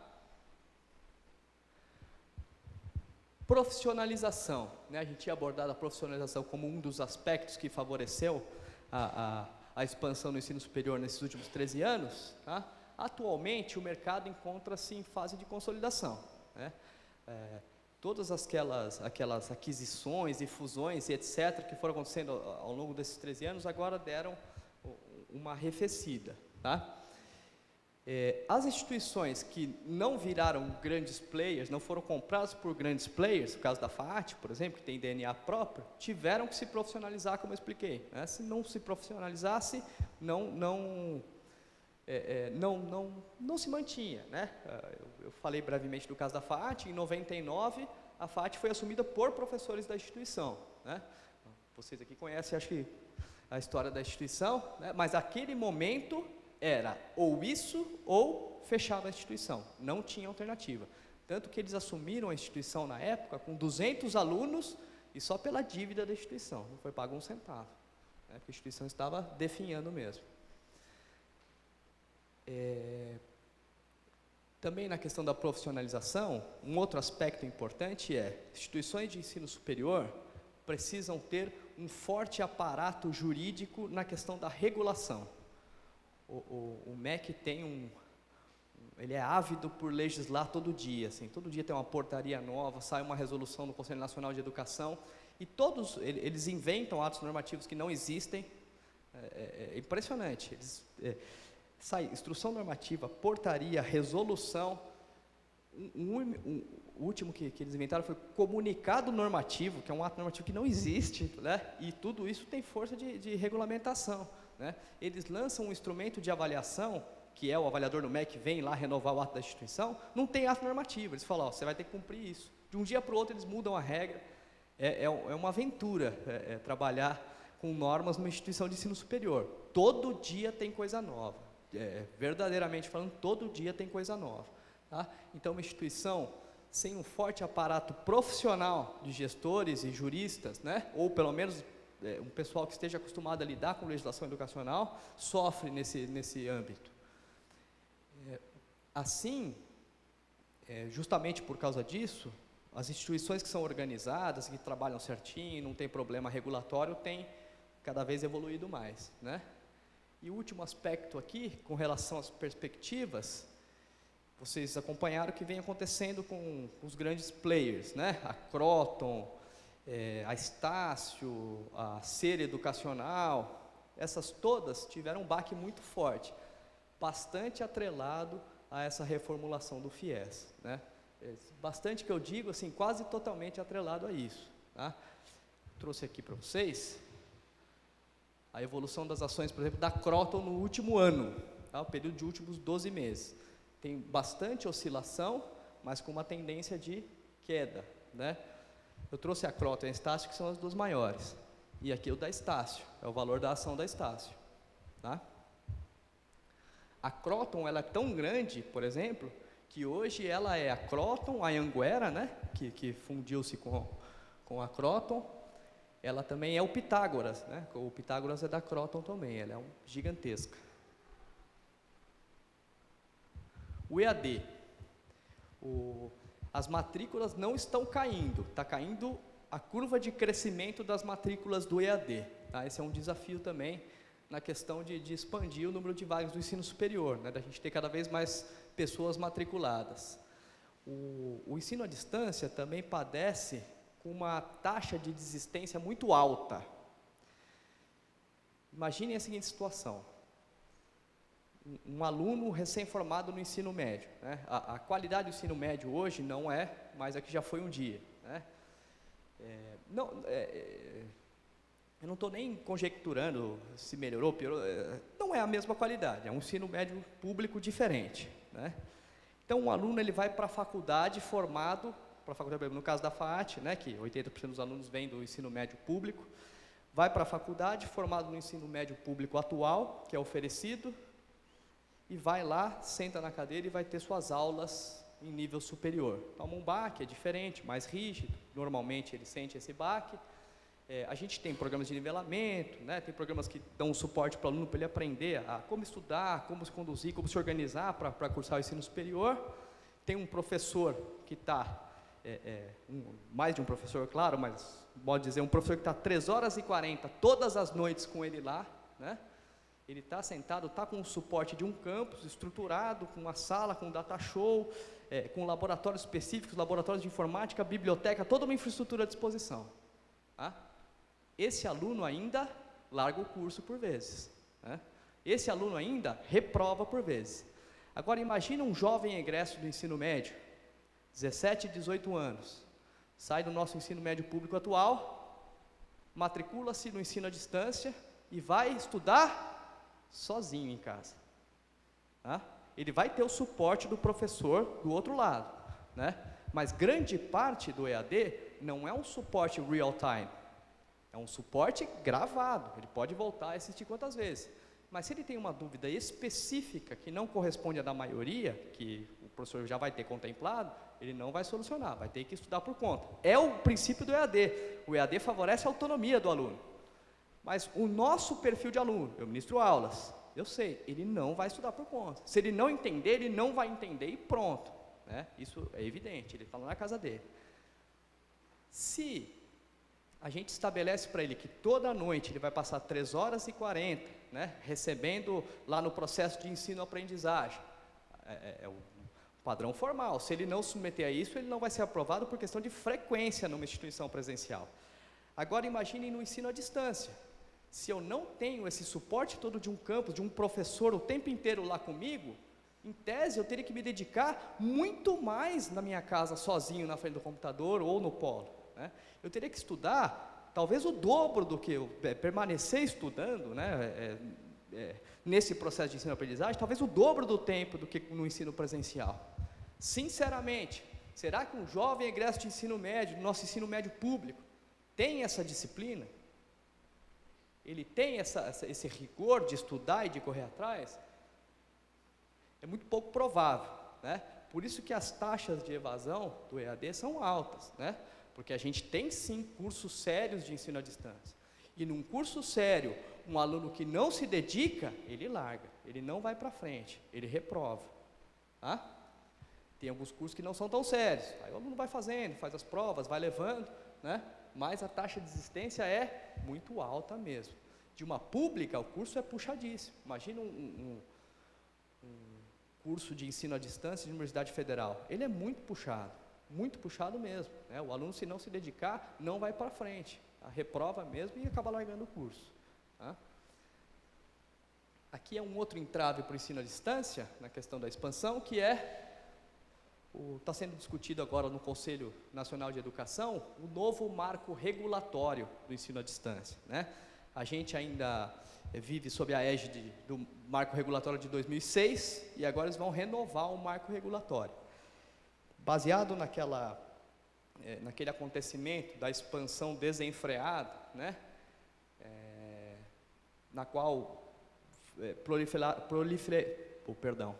Profissionalização, né? A gente tinha abordado a profissionalização como um dos aspectos que favoreceu a expansão do ensino superior nesses últimos 13 anos. Tá? Atualmente, o mercado encontra-se em fase de consolidação. Né? Todas aquelas aquisições e fusões e etc. que foram acontecendo ao longo desses 13 anos, agora deram uma arrefecida. Tá? As instituições que não viraram grandes players, não foram compradas por grandes players, no caso da FAAT, por exemplo, que tem DNA próprio, tiveram que se profissionalizar, como eu expliquei. Né? Se não se profissionalizasse, não não se mantinha, né? Eu falei brevemente do caso da FAAT. Em 99, a FAAT foi assumida por professores da instituição, né? Vocês aqui conhecem, acho que, a história da instituição, né? Mas aquele momento era ou isso ou fechava a instituição, não tinha alternativa. Tanto que eles assumiram a instituição na época com 200 alunos e só pela dívida da instituição, não foi pago um centavo, né? Porque a instituição estava definhando mesmo. Também na questão da profissionalização, um outro aspecto importante é: instituições de ensino superior precisam ter um forte aparato jurídico na questão da regulação. O MEC tem ele é ávido por legislar todo dia, assim, todo dia tem uma portaria nova, sai uma resolução do Conselho Nacional de Educação, e todos eles inventam atos normativos que não existem. É impressionante. Sai instrução normativa, portaria, resolução. O último que eles inventaram foi comunicado normativo, que é um ato normativo que não existe, né? E tudo isso tem força de regulamentação, né? Eles lançam um instrumento de avaliação, que é o avaliador do MEC, vem lá renovar o ato da instituição, não tem ato normativo. Eles falam: você vai ter que cumprir isso. De um dia para o outro eles mudam a regra. É uma aventura trabalhar com normas numa instituição de ensino superior. Todo dia tem coisa nova. Verdadeiramente falando, todo dia tem coisa nova, tá? Então, uma instituição sem um forte aparato profissional de gestores e juristas, né, ou pelo menos um pessoal que esteja acostumado a lidar com legislação educacional, sofre nesse âmbito. Assim, justamente por causa disso, as instituições que são organizadas, que trabalham certinho, não tem problema regulatório, têm cada vez evoluído mais, né? E o último aspecto aqui, com relação às perspectivas, vocês acompanharam o que vem acontecendo com os grandes players, né? A Kroton, a Estácio, a Ser Educacional, essas todas tiveram um baque muito forte, bastante atrelado a essa reformulação do FIES, né? Bastante que eu digo, assim, quase totalmente atrelado a isso, tá? Trouxe aqui para vocês a evolução das ações, por exemplo, da Kroton no último ano, tá? O período de últimos 12 meses. Tem bastante oscilação, mas com uma tendência de queda, né? Eu trouxe a Kroton e a Estácio, que são as duas maiores. E aqui o da Estácio, é o valor da ação da Estácio, tá? A Kroton, ela é tão grande, por exemplo, que hoje ela é a Kroton, a Anhanguera, né? Que fundiu-se com a Kroton. Ela também é o Pitágoras, né? O Pitágoras é da Kroton também, ela é gigantesca. O EAD, as matrículas não estão caindo, está caindo a curva de crescimento das matrículas do EAD, tá? Esse é um desafio também na questão de expandir o número de vagas do ensino superior, né? Da gente ter cada vez mais pessoas matriculadas. O ensino à distância também padece com uma taxa de desistência muito alta. Imaginem a seguinte situação: um aluno recém-formado no ensino médio, né? A qualidade do ensino médio hoje não é mais a que já foi um dia, né? Eu não estou nem conjecturando se melhorou, piorou, não é a mesma qualidade, é um ensino médio público diferente, né? Então, um aluno ele vai para a faculdade formado, no caso da FAAT, né, que 80% dos alunos vêm do ensino médio público, vai para a faculdade formado no ensino médio público atual, que é oferecido, e vai lá, senta na cadeira e vai ter suas aulas em nível superior. Toma um baque, é diferente, mais rígido, normalmente ele sente esse baque. A gente tem programas de nivelamento, né, tem programas que dão suporte para o aluno, para ele aprender a como estudar, como se conduzir, como se organizar para cursar o ensino superior. Tem um professor que está, mais de um professor, claro, mas pode dizer, um professor que está 3h40 todas as noites com ele lá, né? Ele está sentado, está com o suporte de um campus estruturado, com uma sala, com data show, com laboratórios específicos, laboratórios de informática, biblioteca, toda uma infraestrutura à disposição, tá? Esse aluno ainda larga o curso por vezes, né? Esse aluno ainda reprova por vezes. Agora imagina um jovem egresso do ensino médio, 17, 18 anos, sai do nosso ensino médio público atual, matricula-se no ensino à distância e vai estudar sozinho em casa. tá? Ele vai ter o suporte do professor do outro lado, né? Mas grande parte do EAD não é um suporte real time, é um suporte gravado, ele pode voltar a assistir quantas vezes. Mas se ele tem uma dúvida específica que não corresponde à da maioria, que o professor já vai ter contemplado, ele não vai solucionar, vai ter que estudar por conta. É o princípio do EAD. O EAD favorece a autonomia do aluno. Mas o nosso perfil de aluno, eu ministro aulas, eu sei, ele não vai estudar por conta. Se ele não entender, ele não vai entender e pronto, né? Isso é evidente, ele está lá na casa dele. Se a gente estabelece para ele que toda noite ele vai passar 3 horas e 40, né, recebendo lá no processo de ensino-aprendizagem, é o padrão formal. Se ele não submeter a isso, ele não vai ser aprovado por questão de frequência numa instituição presencial. Agora imaginem no ensino à distância. Se eu não tenho esse suporte todo de um campus, de um professor o tempo inteiro lá comigo, em tese eu teria que me dedicar muito mais na minha casa, sozinho na frente do computador ou no polo, né? Eu teria que estudar talvez o dobro do que eu permanecer estudando, né, nesse processo de ensino-aprendizagem, talvez o dobro do tempo do que no ensino presencial. Sinceramente, será que um jovem egresso de ensino médio, do nosso ensino médio público, tem essa disciplina? Ele tem esse rigor de estudar e de correr atrás? É muito pouco provável, né? Por isso que as taxas de evasão do EAD são altas, né? Porque a gente tem sim cursos sérios de ensino à distância. E num curso sério, um aluno que não se dedica, ele larga, ele não vai para frente, ele reprova, tá? Tem alguns cursos que não são tão sérios, aí o aluno vai fazendo, faz as provas, vai levando, né? Mas a taxa de desistência é muito alta mesmo. De uma pública, o curso é puxadíssimo. Imagina um curso de ensino à distância de Universidade Federal. Ele é muito puxado mesmo, né? O aluno, se não se dedicar, não vai para frente. Reprova mesmo e acaba largando o curso, tá? Aqui é um outro entrave para o ensino à distância, na questão da expansão, que está sendo discutido agora no Conselho Nacional de Educação, o novo marco regulatório do ensino à distância, né? A gente ainda vive sob a égide do marco regulatório de 2006 e agora eles vão renovar o marco regulatório. Baseado naquele acontecimento da expansão desenfreada, né? Na qual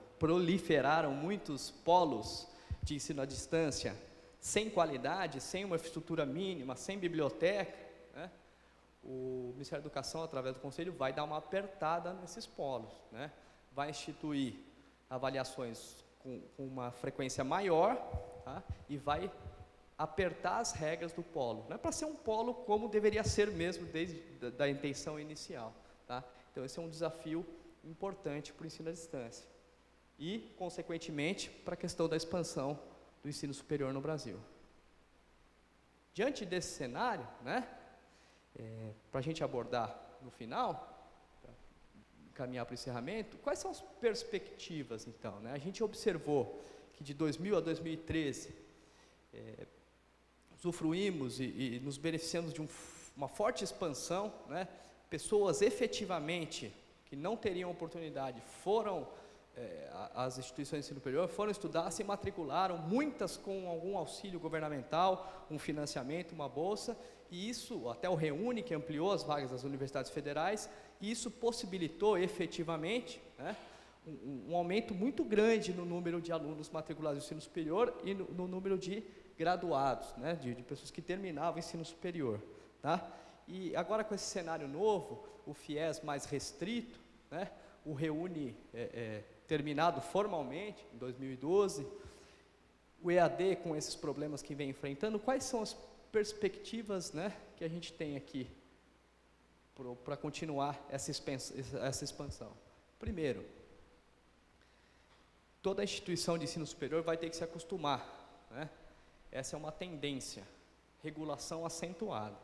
proliferaram muitos polos de ensino à distância, sem qualidade, sem uma infraestrutura mínima, sem biblioteca, né? O Ministério da Educação, através do Conselho, vai dar uma apertada nesses polos, né? Vai instituir avaliações com uma frequência maior, tá? E vai apertar as regras do polo. Não é para ser um polo como deveria ser mesmo desde a intenção inicial, tá? Então esse é um desafio importante para o ensino à distância e, consequentemente, para a questão da expansão do ensino superior no Brasil. Diante desse cenário, né, para a gente abordar no final, para caminhar para o encerramento, quais são as perspectivas, então, né? A gente observou que de 2000 a 2013, usufruímos e nos beneficiamos de uma forte expansão, né? Pessoas efetivamente que não teriam oportunidade foram às instituições de ensino superior, foram estudar, se matricularam, muitas com algum auxílio governamental, um financiamento, uma bolsa, e isso, até o REUNE, que ampliou as vagas das universidades federais, e isso possibilitou efetivamente, né, um aumento muito grande no número de alunos matriculados no ensino superior e no número de graduados, né, de pessoas que terminavam o ensino superior, tá? E agora, com esse cenário novo, o FIES mais restrito, né, o REUNE terminado formalmente em 2012, o EAD com esses problemas que vem enfrentando, quais são as perspectivas, né, que a gente tem aqui para continuar essa expansão? Primeiro, toda instituição de ensino superior vai ter que se acostumar, né? Essa é uma tendência, regulação acentuada,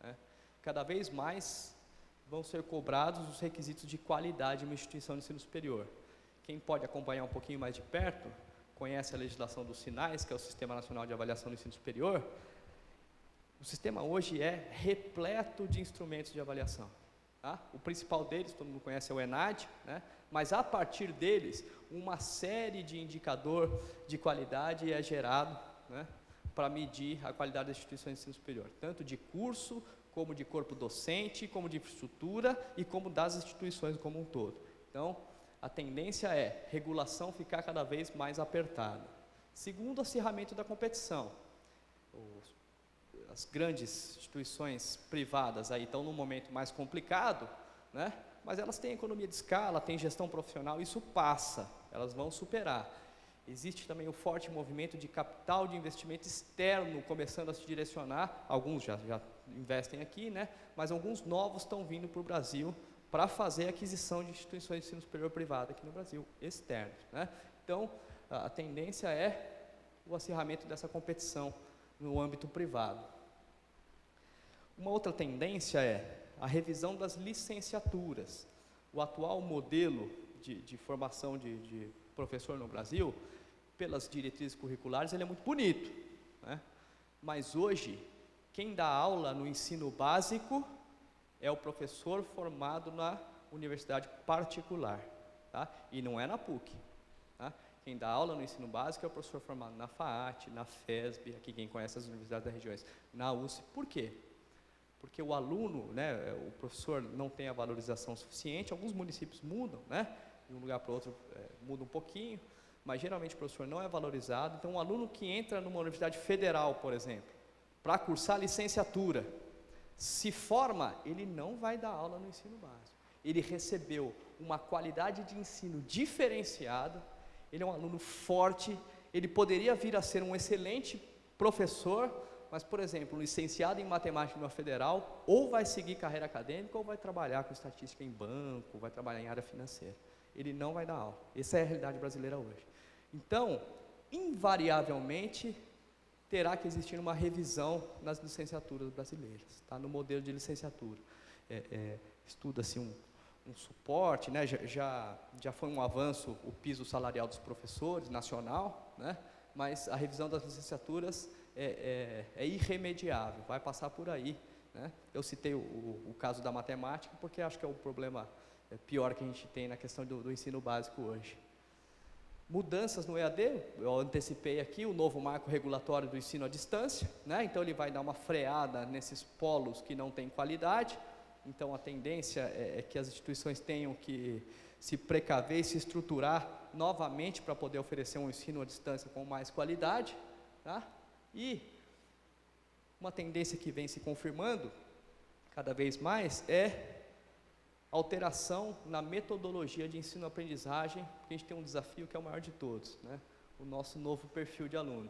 né? Cada vez mais vão ser cobrados os requisitos de qualidade de uma instituição de ensino superior. Quem pode acompanhar um pouquinho mais de perto, conhece a legislação dos SINAIS, que é o Sistema Nacional de Avaliação do Ensino Superior. O sistema hoje é repleto de instrumentos de avaliação, tá? O principal deles, todo mundo conhece, é o ENAD, né? Mas a partir deles, uma série de indicador de qualidade é gerado, né, para medir a qualidade das instituições de ensino superior, tanto de curso, como de corpo docente, como de infraestrutura e como das instituições como um todo. Então, a tendência é regulação ficar cada vez mais apertada. Segundo, acirramento da competição. As grandes instituições privadas aí estão num momento mais complicado, né? Mas elas têm economia de escala, têm gestão profissional, isso passa, elas vão superar. Existe também o forte movimento de capital de investimento externo começando a se direcionar, alguns já investem aqui, né? Mas alguns novos estão vindo para o Brasil para fazer aquisição de instituições de ensino superior privada aqui no Brasil, externos, né? Então, a tendência é o acirramento dessa competição no âmbito privado. Uma outra tendência é a revisão das licenciaturas. O atual modelo de formação de professor no Brasil, pelas diretrizes curriculares, ele é muito bonito, né? Mas hoje, quem dá aula no ensino básico é o professor formado na universidade particular, tá? E não é na PUC, tá? Quem dá aula no ensino básico é o professor formado na FAAT, na FESB, aqui quem conhece as universidades das regiões, na USP. Por quê? Porque o aluno, né, o professor não tem a valorização suficiente, alguns municípios mudam, né, de um lugar para o outro muda um pouquinho, mas geralmente o professor não é valorizado. Então, um aluno que entra numa universidade federal, por exemplo, para cursar licenciatura, se forma, ele não vai dar aula no ensino básico. Ele recebeu uma qualidade de ensino diferenciada, ele é um aluno forte, ele poderia vir a ser um excelente professor, mas, por exemplo, um licenciado em matemática numa federal, ou vai seguir carreira acadêmica, ou vai trabalhar com estatística em banco, vai trabalhar em área financeira. Ele não vai dar aula. Essa é a realidade brasileira hoje. Então, invariavelmente, terá que existir uma revisão nas licenciaturas brasileiras, tá? No modelo de licenciatura. Estuda-se um suporte, né? Já foi um avanço o piso salarial dos professores, nacional, né? Mas a revisão das licenciaturas é irremediável, vai passar por aí, né? Eu citei o caso da matemática, porque acho que é o problema pior que a gente tem na questão do ensino básico hoje. Mudanças no EAD, eu antecipei aqui o novo marco regulatório do ensino à distância, né? Então ele vai dar uma freada nesses polos que não têm qualidade. Então a tendência é que as instituições tenham que se precaver e se estruturar novamente para poder oferecer um ensino à distância com mais qualidade, tá? E uma tendência que vem se confirmando cada vez mais é alteração na metodologia de ensino-aprendizagem, porque a gente tem um desafio que é o maior de todos, né? O nosso novo perfil de aluno.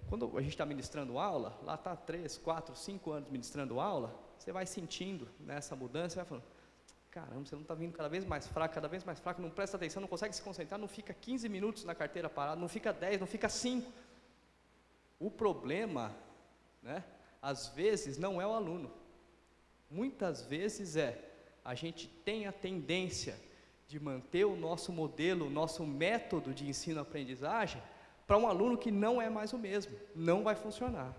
Quando a gente está ministrando aula, lá está 3, 4, 5 anos ministrando aula, você vai sentindo nessa mudança, você vai falando, caramba, você não está vindo cada vez mais fraco, não presta atenção, não consegue se concentrar, não fica 15 minutos na carteira parada, não fica 10, não fica 5. O problema, né, às vezes, não é o aluno. Muitas vezes a gente tem a tendência de manter o nosso modelo, o nosso método de ensino-aprendizagem para um aluno que não é mais o mesmo. Não vai funcionar.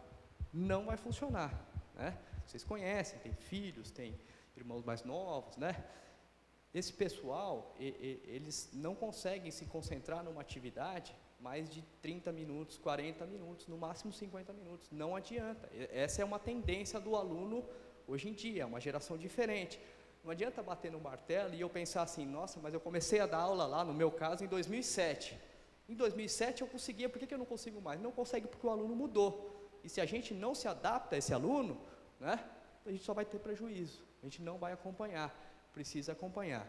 Não vai funcionar, né? Vocês conhecem, tem filhos, tem irmãos mais novos, né? Esse pessoal, eles não conseguem se concentrar numa atividade mais de 30 minutos, 40 minutos, no máximo 50 minutos. Não adianta. Essa é uma tendência do aluno hoje em dia, é uma geração diferente. Não adianta bater no martelo e eu pensar assim, nossa, mas eu comecei a dar aula lá, no meu caso, em 2007. Em 2007 eu conseguia, por que eu não consigo mais? Não consegue porque o aluno mudou. E se a gente não se adapta a esse aluno, né, a gente só vai ter prejuízo. A gente não vai acompanhar, precisa acompanhar.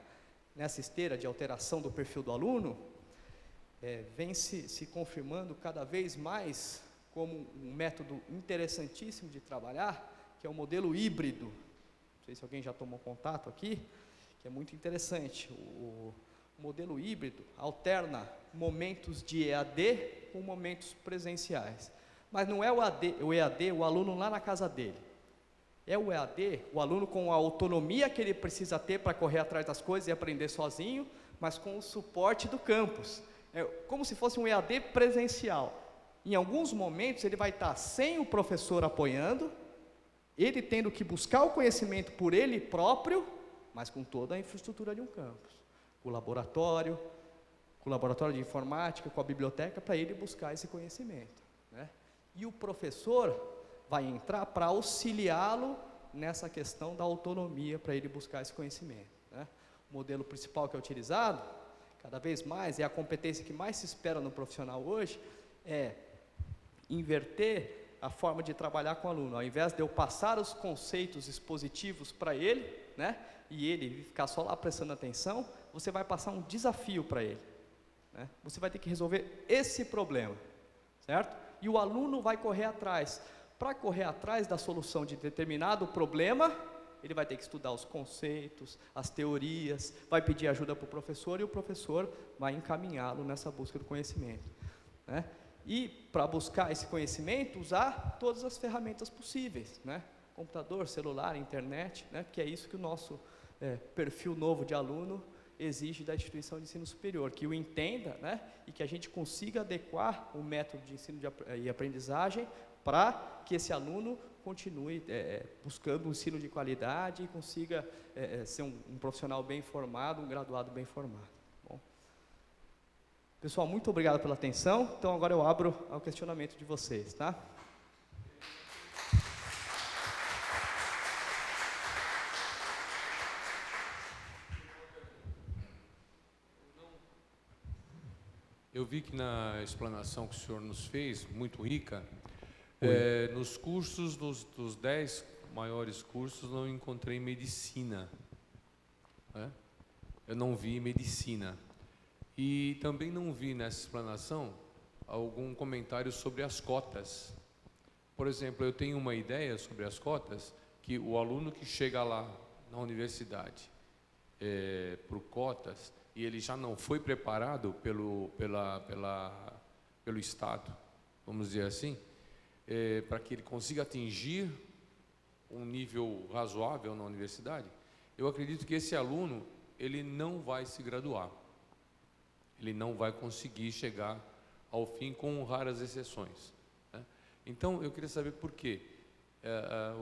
Nessa esteira de alteração do perfil do aluno, vem se confirmando cada vez mais como um método interessantíssimo de trabalhar, que é o modelo híbrido. Não sei se alguém já tomou contato aqui, que é muito interessante. O modelo híbrido alterna momentos de EAD com momentos presenciais. Mas não é o EAD, o aluno lá na casa dele. É o EAD, o aluno com a autonomia que ele precisa ter para correr atrás das coisas e aprender sozinho, mas com o suporte do campus. É como se fosse um EAD presencial. Em alguns momentos ele vai estar sem o professor apoiando, ele tendo que buscar o conhecimento por ele próprio, mas com toda a infraestrutura de um campus, com o laboratório de informática, com a biblioteca, para ele buscar esse conhecimento, né? E o professor vai entrar para auxiliá-lo nessa questão da autonomia para ele buscar esse conhecimento, né? O modelo principal que é utilizado, cada vez mais, é a competência que mais se espera no profissional hoje, é inverter a forma de trabalhar com o aluno. Ao invés de eu passar os conceitos expositivos para ele, né, e ele ficar só lá prestando atenção, você vai passar um desafio para ele, né? Você vai ter que resolver esse problema, certo? E o aluno vai correr atrás. Para correr atrás da solução de determinado problema, ele vai ter que estudar os conceitos, as teorias, vai pedir ajuda para o professor e o professor vai encaminhá-lo nessa busca do conhecimento, né? E para buscar esse conhecimento, usar todas as ferramentas possíveis, né? Computador, celular, internet, né? Porque é isso que o nosso perfil novo de aluno exige da instituição de ensino superior, que o entenda, né? E que a gente consiga adequar o método de ensino e aprendizagem para que esse aluno continue buscando um ensino de qualidade e consiga ser um profissional bem formado, um graduado bem formado. Bom, pessoal, muito obrigado pela atenção. Então agora eu abro ao questionamento de vocês, tá? Eu vi que na explanação que o senhor nos fez, muito rica, nos cursos, dos 10 maiores cursos, não encontrei medicina, né? Eu não vi medicina. E também não vi nessa explanação algum comentário sobre as cotas. Por exemplo, eu tenho uma ideia sobre as cotas, que o aluno que chega lá na universidade por cotas, e ele já não foi preparado pelo Estado, vamos dizer assim, para que ele consiga atingir um nível razoável na universidade, eu acredito que esse aluno, ele não vai se graduar. Ele não vai conseguir chegar ao fim, com raras exceções, né? Então, eu queria saber por que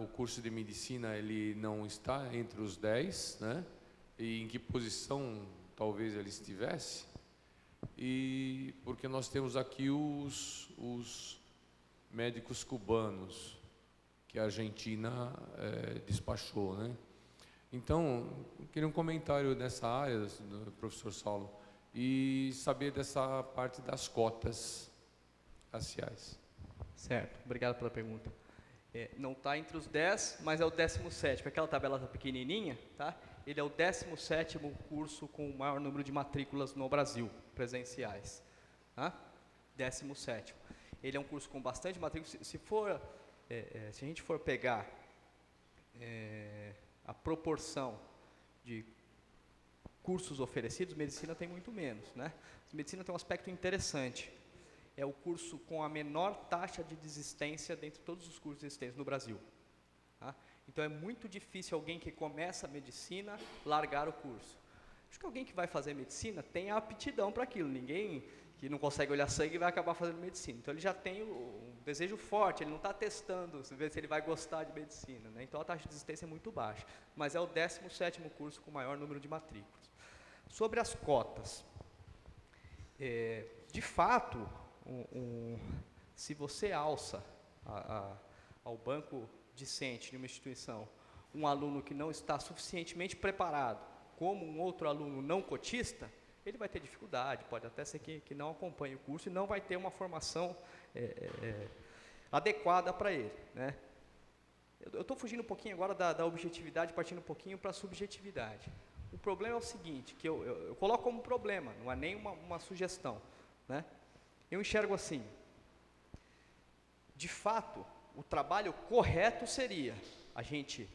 o curso de medicina ele não está entre os 10, né? E em que posição talvez ele estivesse, e porque nós temos aqui os médicos cubanos que a Argentina despachou, né? Então, eu queria um comentário nessa área do professor Saulo e saber dessa parte das cotas raciais. Certo, obrigado pela pergunta. Não está entre os 10, mas é o 17º. Aquela tabela está pequenininha, tá? Ele é o 17º curso com o maior número de matrículas no Brasil, presenciais, tá? 17º. Ele é um curso com bastante matrículas. Se a gente for pegar a proporção de cursos oferecidos, medicina tem muito menos, né? Medicina tem um aspecto interessante. É o curso com a menor taxa de desistência dentre todos os cursos existentes no Brasil, tá? Então é muito difícil alguém que começa a medicina largar o curso. Acho que alguém que vai fazer medicina tem a aptidão para aquilo. Ninguém que não consegue olhar sangue vai acabar fazendo medicina. Então ele já tem um desejo forte, ele não está testando, ver se ele vai gostar de medicina, né? Então a taxa de desistência é muito baixa, mas é o 17º curso com o maior número de matrículas. Sobre as cotas, de fato, se você alça ao banco discente de uma instituição um aluno que não está suficientemente preparado, como um outro aluno não cotista, ele vai ter dificuldade, pode até ser que não acompanhe o curso e não vai ter uma formação adequada para ele, né? Eu estou fugindo um pouquinho agora da objetividade, partindo um pouquinho para a subjetividade. O problema é o seguinte, que eu coloco como problema, não é nem uma sugestão, né? Eu enxergo assim, de fato, o trabalho correto seria a gente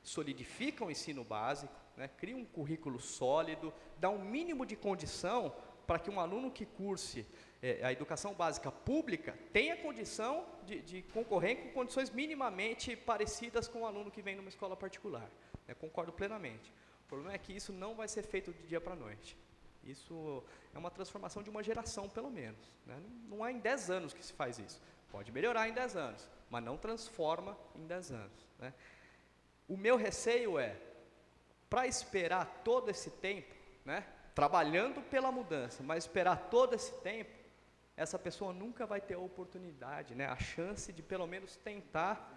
solidifica o ensino básico, né, cria um currículo sólido, dá um mínimo de condição para que um aluno que curse a educação básica pública tenha condição de concorrer com condições minimamente parecidas com o aluno que vem numa escola particular, né, concordo plenamente. O problema é que isso não vai ser feito de dia para a noite. Isso é uma transformação de uma geração, pelo menos, né? Não é em 10 anos que se faz isso. Pode melhorar em 10 anos, mas não transforma em 10 anos, né? O meu receio é, para esperar todo esse tempo, né, trabalhando pela mudança, mas esperar todo esse tempo, essa pessoa nunca vai ter a oportunidade, né, a chance de pelo menos tentar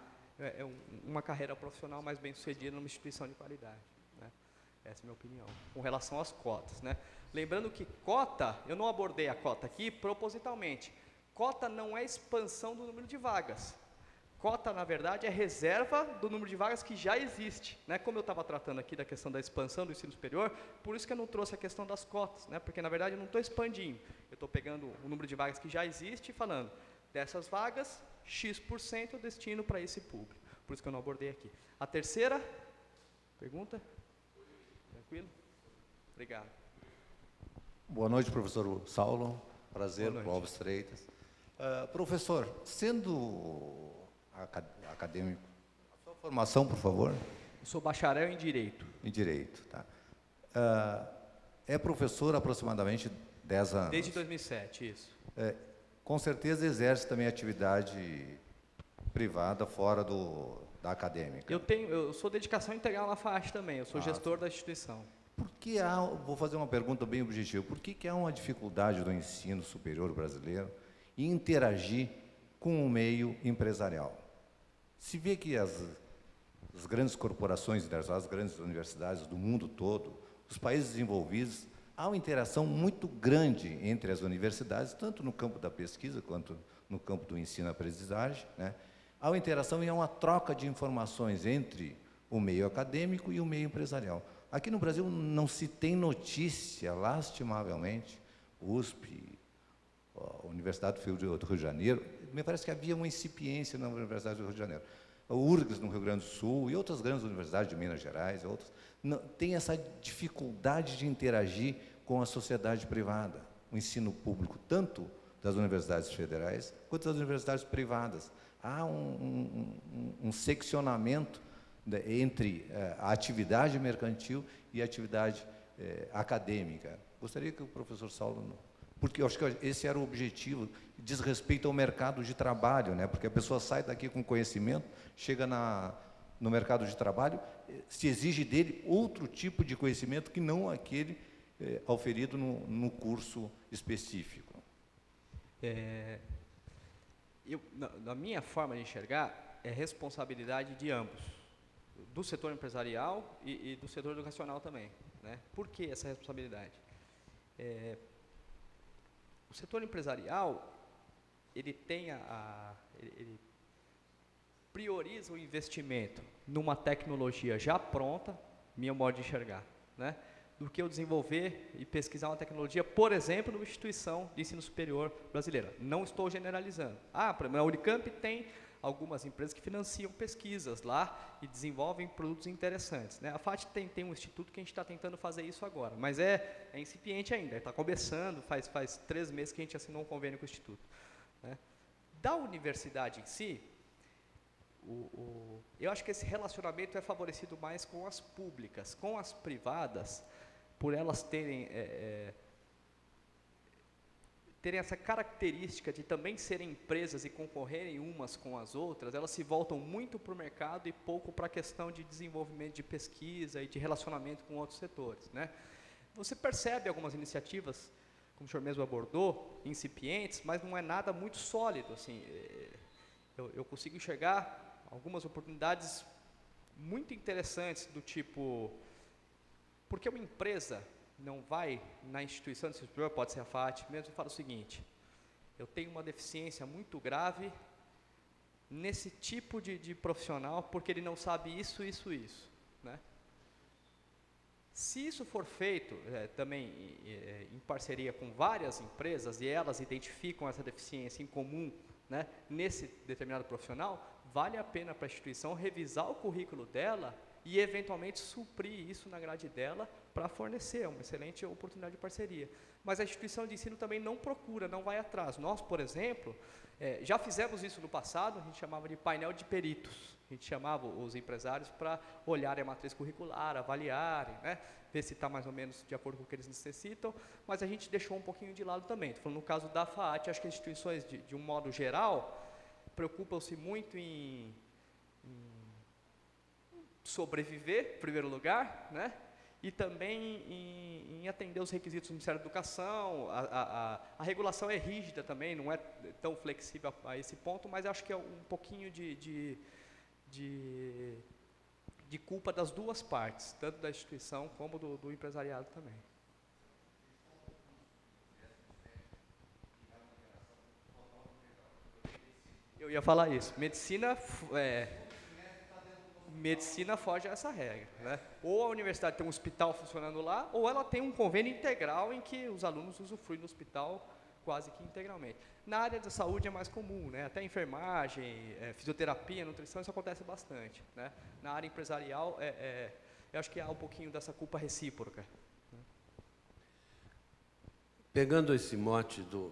uma carreira profissional mais bem sucedida numa instituição de qualidade, né? Essa é a minha opinião, com relação às cotas, né? Lembrando que cota, eu não abordei a cota aqui propositalmente, cota não é expansão do número de vagas, cota na verdade é reserva do número de vagas que já existe, né? Como eu estava tratando aqui da questão da expansão do ensino superior, por isso que eu não trouxe a questão das cotas, né? Porque na verdade eu não estou expandindo, eu estou pegando o número de vagas que já existe e falando, dessas vagas, X% eu destino para esse público. Por isso que eu não abordei aqui. A terceira pergunta? Tranquilo? Obrigado. Boa noite, professor Saulo. Prazer, Clóvis Freitas. Professor, sendo acadêmico, a sua formação, por favor? Eu sou bacharel em Direito. Em Direito, tá. É professor há aproximadamente 10 anos. Desde 2007, isso. Com certeza exerce também atividade privada fora da acadêmica. Eu sou dedicação integral na FAAT também, eu sou gestor da instituição. Por que vou fazer uma pergunta bem objetiva, por que há uma dificuldade do ensino superior brasileiro em interagir com o meio empresarial? Se vê que as grandes corporações, as grandes universidades do mundo todo, os países desenvolvidos, há uma interação muito grande entre as universidades, tanto no campo da pesquisa quanto no campo do ensino-aprendizagem, né? Há uma interação e há uma troca de informações entre o meio acadêmico e o meio empresarial. Aqui no Brasil não se tem notícia, lastimavelmente, USP, a Universidade do Rio de Janeiro, me parece que havia uma incipiência na Universidade do Rio de Janeiro. A URGS no Rio Grande do Sul e outras grandes universidades de Minas Gerais, outras, tem essa dificuldade de interagir com a sociedade privada, o ensino público, tanto das universidades federais quanto das universidades privadas. Há um seccionamento entre a atividade mercantil e a atividade acadêmica. Gostaria que o professor Saulo... Porque eu acho que esse era o objetivo, diz respeito ao mercado de trabalho, né? Porque a pessoa sai daqui com conhecimento, chega no mercado de trabalho, se exige dele outro tipo de conhecimento que não aquele auferido no curso específico. Na minha forma de enxergar, é responsabilidade de ambos, do setor empresarial e do setor educacional também, né? Por que essa responsabilidade? O setor empresarial, ele prioriza o investimento numa tecnologia já pronta, minha modo de enxergar, né, do que eu desenvolver e pesquisar uma tecnologia, por exemplo, numa instituição de ensino superior brasileira. Não estou generalizando. Por exemplo, a Unicamp tem algumas empresas que financiam pesquisas lá e desenvolvem produtos interessantes, né? A FAAT tem um instituto que a gente está tentando fazer isso agora, mas é incipiente ainda, está começando, faz 3 meses que a gente assinou um convênio com o instituto, né? Da universidade em si, eu acho que esse relacionamento é favorecido mais com as públicas, com as privadas, por elas terem essa característica de também serem empresas e concorrerem umas com as outras, elas se voltam muito para o mercado e pouco para a questão de desenvolvimento de pesquisa e de relacionamento com outros setores, né? Você percebe algumas iniciativas, como o senhor mesmo abordou, incipientes, mas não é nada muito sólido, assim. Eu consigo enxergar algumas oportunidades muito interessantes do tipo, porque uma empresa não vai na instituição de ensino superior, pode ser a FAAT, mesmo e fala o seguinte: eu tenho uma deficiência muito grave nesse tipo de profissional, porque ele não sabe isso, né? Se isso for feito também em parceria com várias empresas e elas identificam essa deficiência em comum, né, nesse determinado profissional, vale a pena para a instituição revisar o currículo dela e eventualmente suprir isso na grade dela para fornecer uma excelente oportunidade de parceria. Mas a instituição de ensino também não procura, não vai atrás. Nós, por exemplo, já fizemos isso no passado, a gente chamava de painel de peritos. A gente chamava os empresários para olharem a matriz curricular, avaliarem, né, ver se está mais ou menos de acordo com o que eles necessitam, mas a gente deixou um pouquinho de lado também. Estou falando no caso da FAAT, acho que as instituições, de um modo geral, preocupam-se muito em sobreviver, em primeiro lugar, né? E também em atender os requisitos do Ministério da Educação. A regulação é rígida também, não é tão flexível a esse ponto, mas acho que é um pouquinho de culpa das duas partes, tanto da instituição como do empresariado também. Eu ia falar isso. Medicina foge a essa regra, né? Ou a universidade tem um hospital funcionando lá, ou ela tem um convênio integral em que os alunos usufruem do hospital quase que integralmente. Na área da saúde é mais comum, né? Até enfermagem, fisioterapia, nutrição, isso acontece bastante, né? Na área empresarial, eu acho que há um pouquinho dessa culpa recíproca. Pegando esse mote do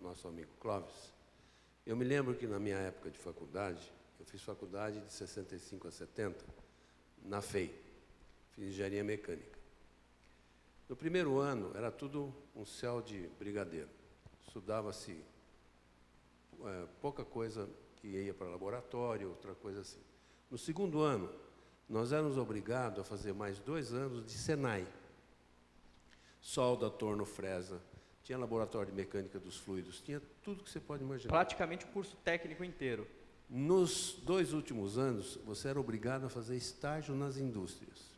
nosso amigo Clóvis, eu me lembro que na minha época de faculdade, eu fiz faculdade de 65 a 70, na FEI, fiz engenharia mecânica. No primeiro ano, era tudo um céu de brigadeiro. Estudava-se pouca coisa que ia para laboratório, outra coisa assim. No segundo ano, nós éramos obrigados a fazer mais 2 anos de Senai. Solda, torno, fresa, tinha laboratório de mecânica dos fluidos, tinha tudo que você pode imaginar. Praticamente o curso técnico inteiro. Nos 2 últimos anos, você era obrigado a fazer estágio nas indústrias.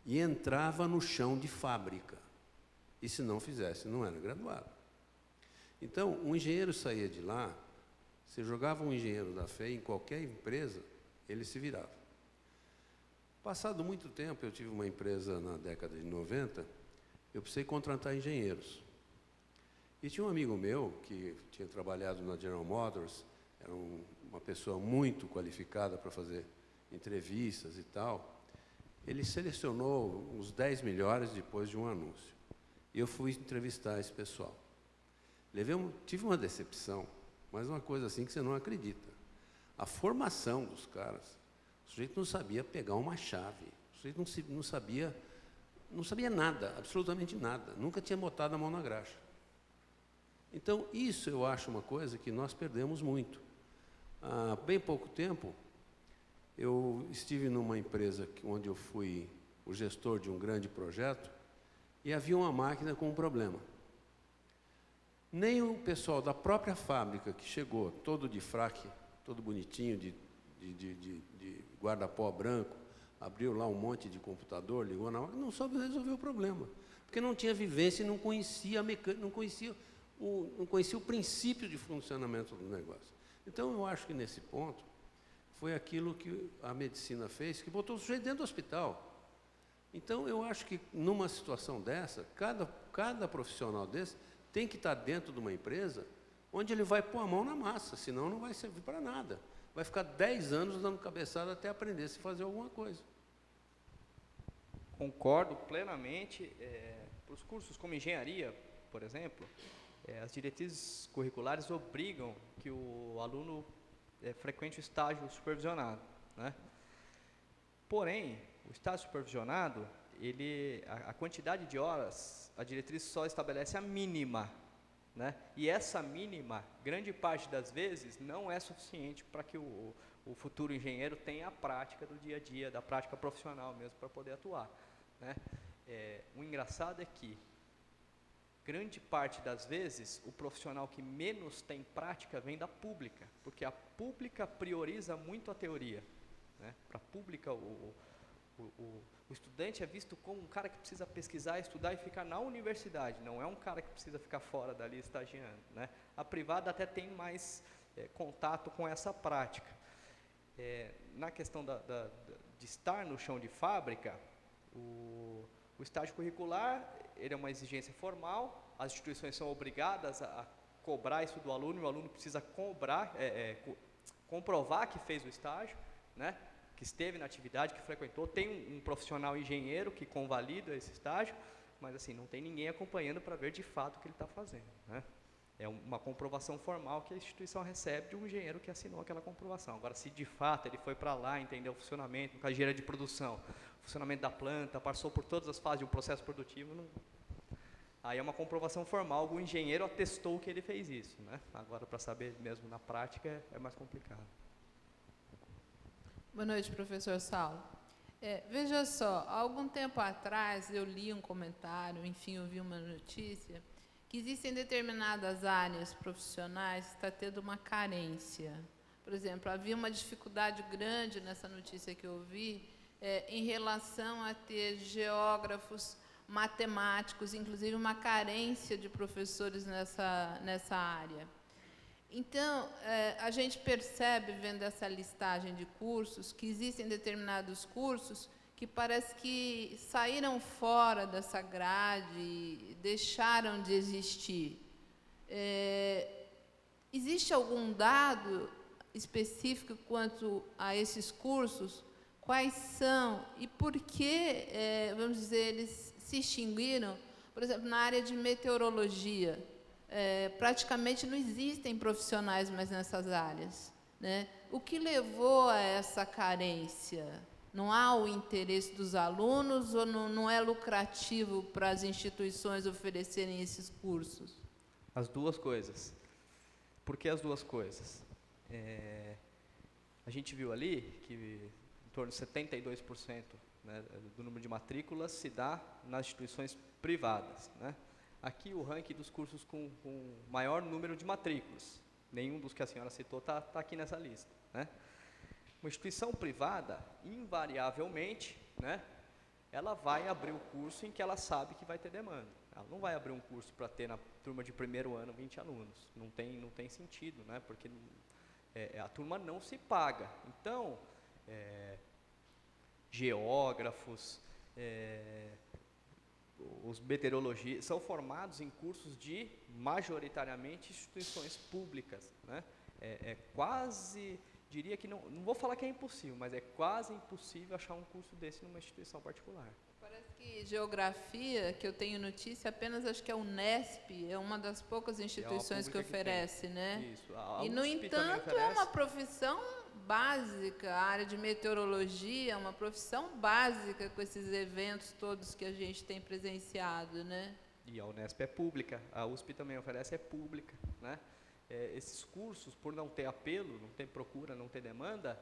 E entrava no chão de fábrica. E se não fizesse, não era graduado. Então, um engenheiro saía de lá, você jogava um engenheiro da FEI em qualquer empresa, ele se virava. Passado muito tempo, eu tive uma empresa na década de 90, eu precisei contratar engenheiros. E tinha um amigo meu, que tinha trabalhado na General Motors, era uma pessoa muito qualificada para fazer entrevistas e tal. Ele selecionou os 10 melhores depois de um anúncio. E eu fui entrevistar esse pessoal. Tive uma decepção, mas uma coisa assim que você não acredita. A formação dos caras, o sujeito não sabia pegar uma chave, o sujeito não sabia nada, absolutamente nada, nunca tinha botado a mão na graxa. Então, isso eu acho uma coisa que nós perdemos muito. Há bem pouco tempo, eu estive numa empresa onde eu fui o gestor de um grande projeto e havia uma máquina com um problema. Nem o pessoal da própria fábrica, que chegou todo de fraque, todo bonitinho, de guarda-pó branco, abriu lá um monte de computador, ligou na máquina, não soube resolver o problema. Porque não tinha vivência e não conhecia a mecânica, não conhecia o princípio de funcionamento do negócio. Então, eu acho que nesse ponto, foi aquilo que a medicina fez, que botou o sujeito dentro do hospital. Então, eu acho que numa situação dessa, cada profissional desse tem que estar dentro de uma empresa onde ele vai pôr a mão na massa, senão não vai servir para nada. Vai ficar 10 anos dando cabeçada até aprender a se fazer alguma coisa. Concordo plenamente. Para os cursos como engenharia, por exemplo, as diretrizes curriculares obrigam que o aluno frequente o estágio supervisionado, né? Porém, o estágio supervisionado, a quantidade de horas, a diretriz só estabelece a mínima, né? E essa mínima, grande parte das vezes, não é suficiente para que o futuro engenheiro tenha a prática do dia a dia, da prática profissional mesmo, para poder atuar, né? O engraçado é que grande parte das vezes, o profissional que menos tem prática vem da pública, porque a pública prioriza muito a teoria, né? Para a pública, o estudante é visto como um cara que precisa pesquisar, estudar e ficar na universidade, não é um cara que precisa ficar fora dali estagiando, né? A privada até tem mais contato com essa prática. Na questão de estar no chão de fábrica, o estágio curricular, ele é uma exigência formal, as instituições são obrigadas a cobrar isso do aluno, e o aluno precisa comprovar que fez o estágio, né? Que esteve na atividade, que frequentou. Tem um profissional engenheiro que convalida esse estágio, mas assim, não tem ninguém acompanhando para ver de fato o que ele está fazendo, né? É uma comprovação formal que a instituição recebe de um engenheiro que assinou aquela comprovação. Agora, se de fato ele foi para lá, entendeu o funcionamento, com a engenharia de produção, funcionamento da planta, passou por todas as fases de um processo produtivo, aí é uma comprovação formal, o engenheiro atestou que ele fez isso, né? Agora, para saber mesmo na prática, é mais complicado. Boa noite, professor Saulo. Veja só, há algum tempo atrás eu li um comentário, enfim, eu vi uma notícia, que existem determinadas áreas profissionais que está tendo uma carência. Por exemplo, havia uma dificuldade grande nessa notícia que eu vi, em relação a ter geógrafos, matemáticos, inclusive uma carência de professores nessa área. Então, a gente percebe, vendo essa listagem de cursos, que existem determinados cursos que parece que saíram fora dessa grade, deixaram de existir. Existe algum dado específico quanto a esses cursos? Quais são e por que, vamos dizer, eles se extinguiram? Por exemplo, na área de meteorologia, praticamente não existem profissionais mais nessas áreas, né? O que levou a essa carência? Não há o interesse dos alunos ou não é lucrativo para as instituições oferecerem esses cursos? As duas coisas. Por que as duas coisas? A gente viu ali que em torno de 72%, né, do número de matrículas se dá nas instituições privadas, né? Aqui o ranking dos cursos com maior número de matrículas. Nenhum dos que a senhora citou está aqui nessa lista, né? Uma instituição privada, invariavelmente, né, ela vai abrir o curso em que ela sabe que vai ter demanda. Ela não vai abrir um curso para ter na turma de primeiro ano 20 alunos. Não tem sentido, né? Porque a turma não se paga. Então, geógrafos, os meteorologistas são formados em cursos de, majoritariamente, instituições públicas, né? Quase, diria que, não vou falar que é impossível, mas é quase impossível achar um curso desse numa instituição particular. Parece que geografia, que eu tenho notícia, apenas acho que a Unesp é uma das poucas instituições que oferece, né? Isso. E, no entanto, é uma profissão básica, a área de meteorologia é uma profissão básica com esses eventos todos que a gente tem presenciado, né? E a Unesp é pública, a USP também oferece, é pública, né? Esses cursos, por não ter apelo, não ter procura, não ter demanda,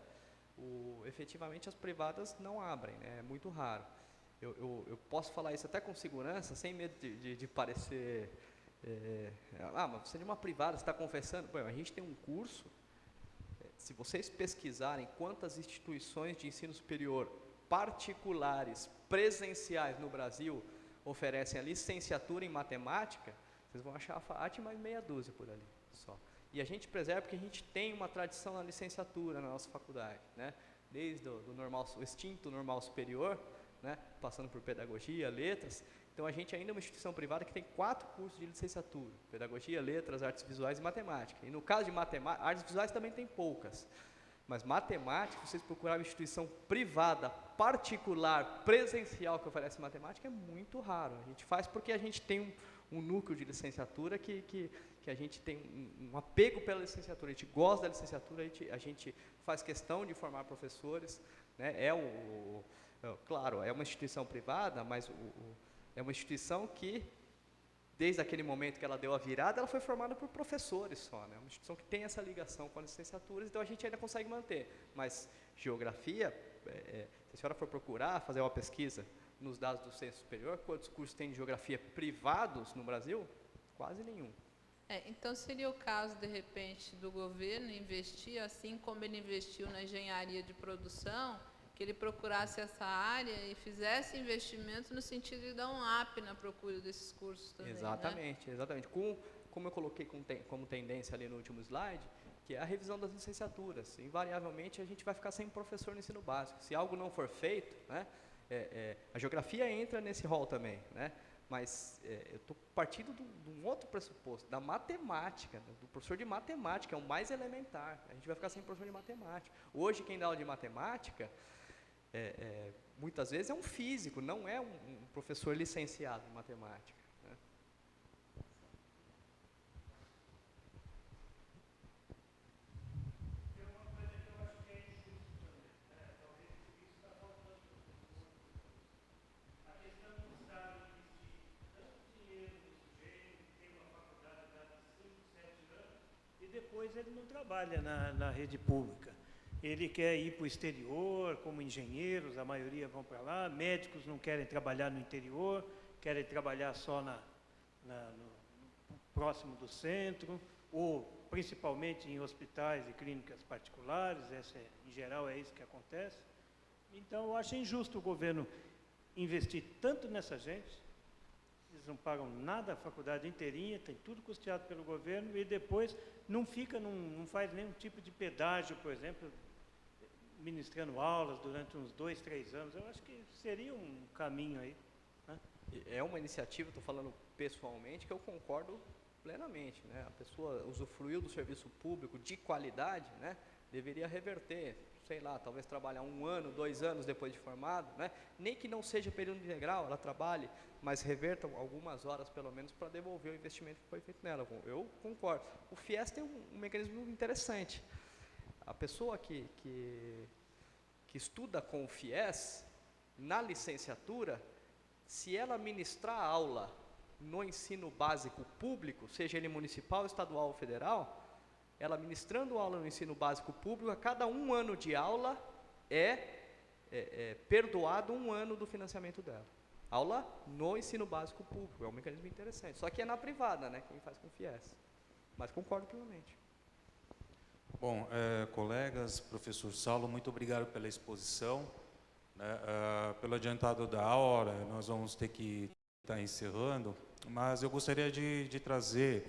efetivamente as privadas não abrem, né? É muito raro. Eu posso falar isso até com segurança, sem medo de parecer... mas você é de uma privada, você está confessando? Bom, a gente tem um curso, se vocês pesquisarem quantas instituições de ensino superior particulares, presenciais no Brasil, oferecem a licenciatura em matemática, vocês vão achar a FAAT mais meia dúzia por ali só. E a gente preserva porque a gente tem uma tradição na licenciatura na nossa faculdade, né? Desde o extinto normal superior, né? Passando por pedagogia, letras. Então, a gente ainda é uma instituição privada que tem 4 cursos de licenciatura: pedagogia, letras, artes visuais e matemática. E no caso de matemática, artes visuais também tem poucas. Mas matemática, se vocês procurarem uma instituição privada, particular, presencial que oferece matemática, é muito raro. A gente faz porque a gente tem um núcleo de licenciatura que a gente tem um apego pela licenciatura, a gente gosta da licenciatura, a gente faz questão de formar professores, né? Claro, é uma instituição privada, mas é uma instituição que, desde aquele momento que ela deu a virada, ela foi formada por professores só, né? Uma instituição que tem essa ligação com as licenciaturas, então a gente ainda consegue manter. Mas geografia, se a senhora for procurar, fazer uma pesquisa nos dados do censo superior, quantos cursos tem de geografia privados no Brasil? Quase nenhum. Então seria o caso, de repente, do governo investir, assim como ele investiu na engenharia de produção, que ele procurasse essa área e fizesse investimentos no sentido de dar um up na procura desses cursos também, Exatamente, né? exatamente. Como eu coloquei como tendência ali no último slide, que é a revisão das licenciaturas. Invariavelmente, a gente vai ficar sem professor no ensino básico. Se algo não for feito, né, a geografia entra nesse rol também, né? Mas eu estou partindo de um outro pressuposto, da matemática, né, do professor de matemática, é o mais elementar. A gente vai ficar sem professor de matemática. Hoje, quem dá aula de matemática, muitas vezes é um físico, não é um professor licenciado em matemática, né? Tem uma coisa que eu acho que é injusto também, né? Talvez isso está faltando para os professores. A questão do Estado investir tanto dinheiro no sujeito, que tem uma faculdade de 5, 7 anos, e depois ele não trabalha na rede pública. ele quer ir para o exterior como engenheiros, a maioria vão para lá, médicos não querem trabalhar no interior, querem trabalhar só no próximo do centro, ou principalmente em hospitais e clínicas particulares, em geral é isso que acontece. Então, eu acho injusto o governo investir tanto nessa gente, eles não pagam nada, a faculdade inteirinha, tem tudo custeado pelo governo, e depois não faz nenhum tipo de pedágio, por exemplo, ministrando aulas durante uns 2, 3 anos. Eu acho que seria um caminho aí, né? É uma iniciativa, estou falando pessoalmente, que eu concordo plenamente, né? A pessoa usufruiu do serviço público de qualidade, né? Deveria reverter, sei lá, talvez trabalhar 1 ano, 2 anos depois de formado, né? Nem que não seja período integral, ela trabalhe, mas reverta algumas horas pelo menos para devolver o investimento que foi feito nela. Eu concordo. O FIES tem um mecanismo interessante. A pessoa que estuda com o FIES, na licenciatura, se ela ministrar aula no ensino básico público, seja ele municipal, estadual ou federal, ela ministrando aula no ensino básico público, a cada 1 ano de aula é perdoado 1 ano do financiamento dela. Aula no ensino básico público, é um mecanismo interessante. Só que é na privada, né, quem faz com o FIES. Mas concordo plenamente. Bom, colegas, professor Saulo, muito obrigado pela exposição, né, pelo adiantado da hora. Nós vamos ter que estar encerrando, mas eu gostaria de trazer,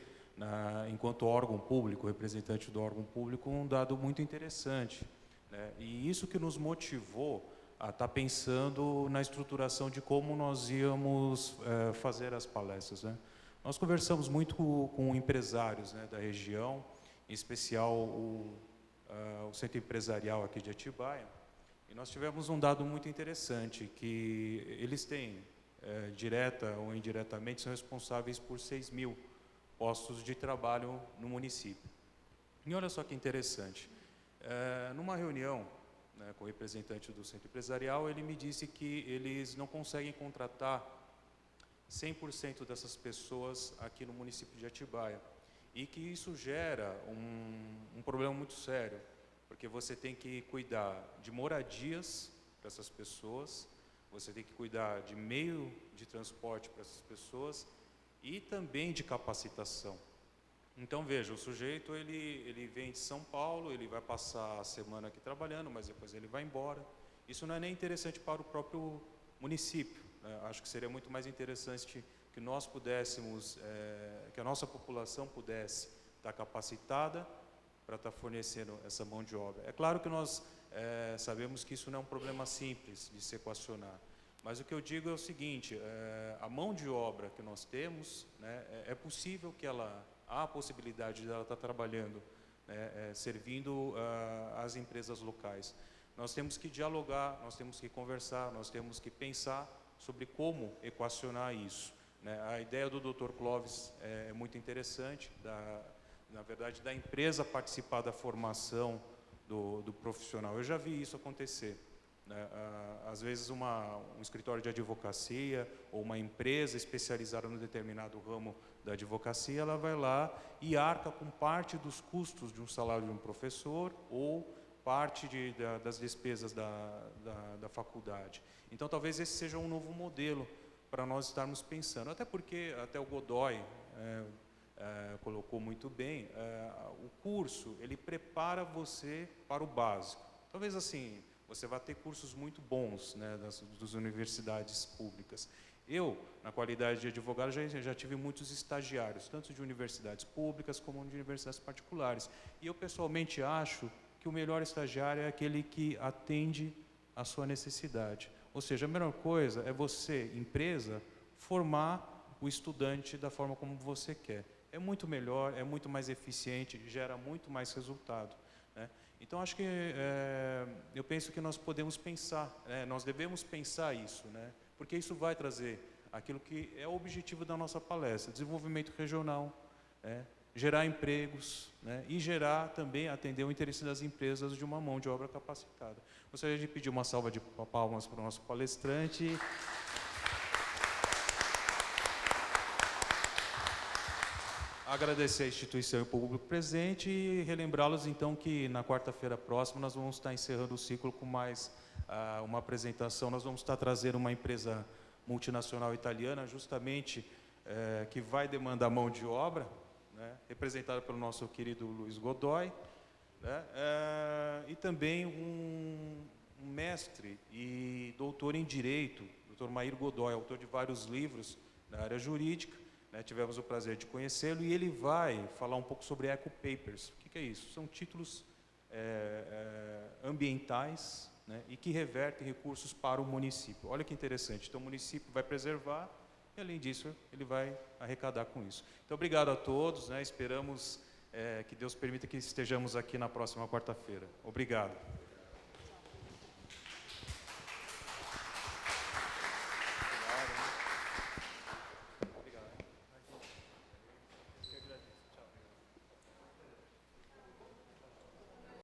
enquanto órgão público, representante do órgão público, um dado muito interessante, né, e isso que nos motivou a estar pensando na estruturação de como nós íamos fazer as palestras, né. Nós conversamos muito com empresários, né, da região, em especial o Centro Empresarial aqui de Atibaia, e nós tivemos um dado muito interessante, que eles têm, direta ou indiretamente, são responsáveis por 6.000 postos de trabalho no município. E olha só que interessante, numa reunião, né, com o representante do Centro Empresarial, ele me disse que eles não conseguem contratar 100% dessas pessoas aqui no município de Atibaia, e que isso gera um problema muito sério, porque você tem que cuidar de moradias para essas pessoas, você tem que cuidar de meio de transporte para essas pessoas e também de capacitação. Então, veja, o sujeito ele vem de São Paulo, ele vai passar a semana aqui trabalhando, mas depois ele vai embora. Isso não é nem interessante para o próprio município, né? Acho que seria muito mais interessante que nós pudéssemos, que a nossa população pudesse estar capacitada para estar fornecendo essa mão de obra. É claro que nós sabemos que isso não é um problema simples de se equacionar, mas o que eu digo é o seguinte, a mão de obra que nós temos, né, é possível que há a possibilidade dela estar trabalhando, né, servindo as empresas locais. Nós temos que dialogar, nós temos que conversar, nós temos que pensar sobre como equacionar isso. A ideia do Dr. Clóvis é muito interessante, na verdade, da empresa participar da formação do profissional. Eu já vi isso acontecer, né? Às vezes um escritório de advocacia ou uma empresa especializada no determinado ramo da advocacia, ela vai lá e arca com parte dos custos de um salário de um professor ou parte das despesas da faculdade. Então, talvez esse seja um novo modelo para nós estarmos pensando, até porque até o Godoy colocou muito bem, o curso ele prepara você para o básico. Talvez assim você vai ter cursos muito bons, né, das universidades públicas. Eu, na qualidade de advogado, já tive muitos estagiários, tanto de universidades públicas como de universidades particulares. E eu pessoalmente acho que o melhor estagiário é aquele que atende à sua necessidade. Ou seja, a melhor coisa é você, empresa, formar o estudante da forma como você quer. É muito melhor, é muito mais eficiente, gera muito mais resultado, né? Então, acho que eu penso que nós podemos pensar, nós devemos pensar isso, né? Porque isso vai trazer aquilo que é o objetivo da nossa palestra, desenvolvimento regional, gerar empregos, né? E gerar também, atender o interesse das empresas de uma mão de obra capacitada. Gostaria de pedir uma salva de palmas para o nosso palestrante. agradecer a instituição e o público presente e relembrá-los, então, que na quarta-feira próxima nós vamos estar encerrando o ciclo com mais uma apresentação. Nós vamos estar trazendo uma empresa multinacional italiana, justamente, que vai demandar mão de obra, né, representada pelo nosso querido Luiz Godoy, né, e também um mestre e doutor em Direito, Dr. Mair Godoy, autor de vários livros na área jurídica, né, tivemos o prazer de conhecê-lo, e ele vai falar um pouco sobre Eco Papers. O que é isso? São títulos ambientais, né, e que revertem recursos para o município. Olha que interessante. Então, o município vai preservar e, além disso, ele vai arrecadar com isso. Então, obrigado a todos, né, esperamos que Deus permita que estejamos aqui na próxima quarta-feira. Obrigado.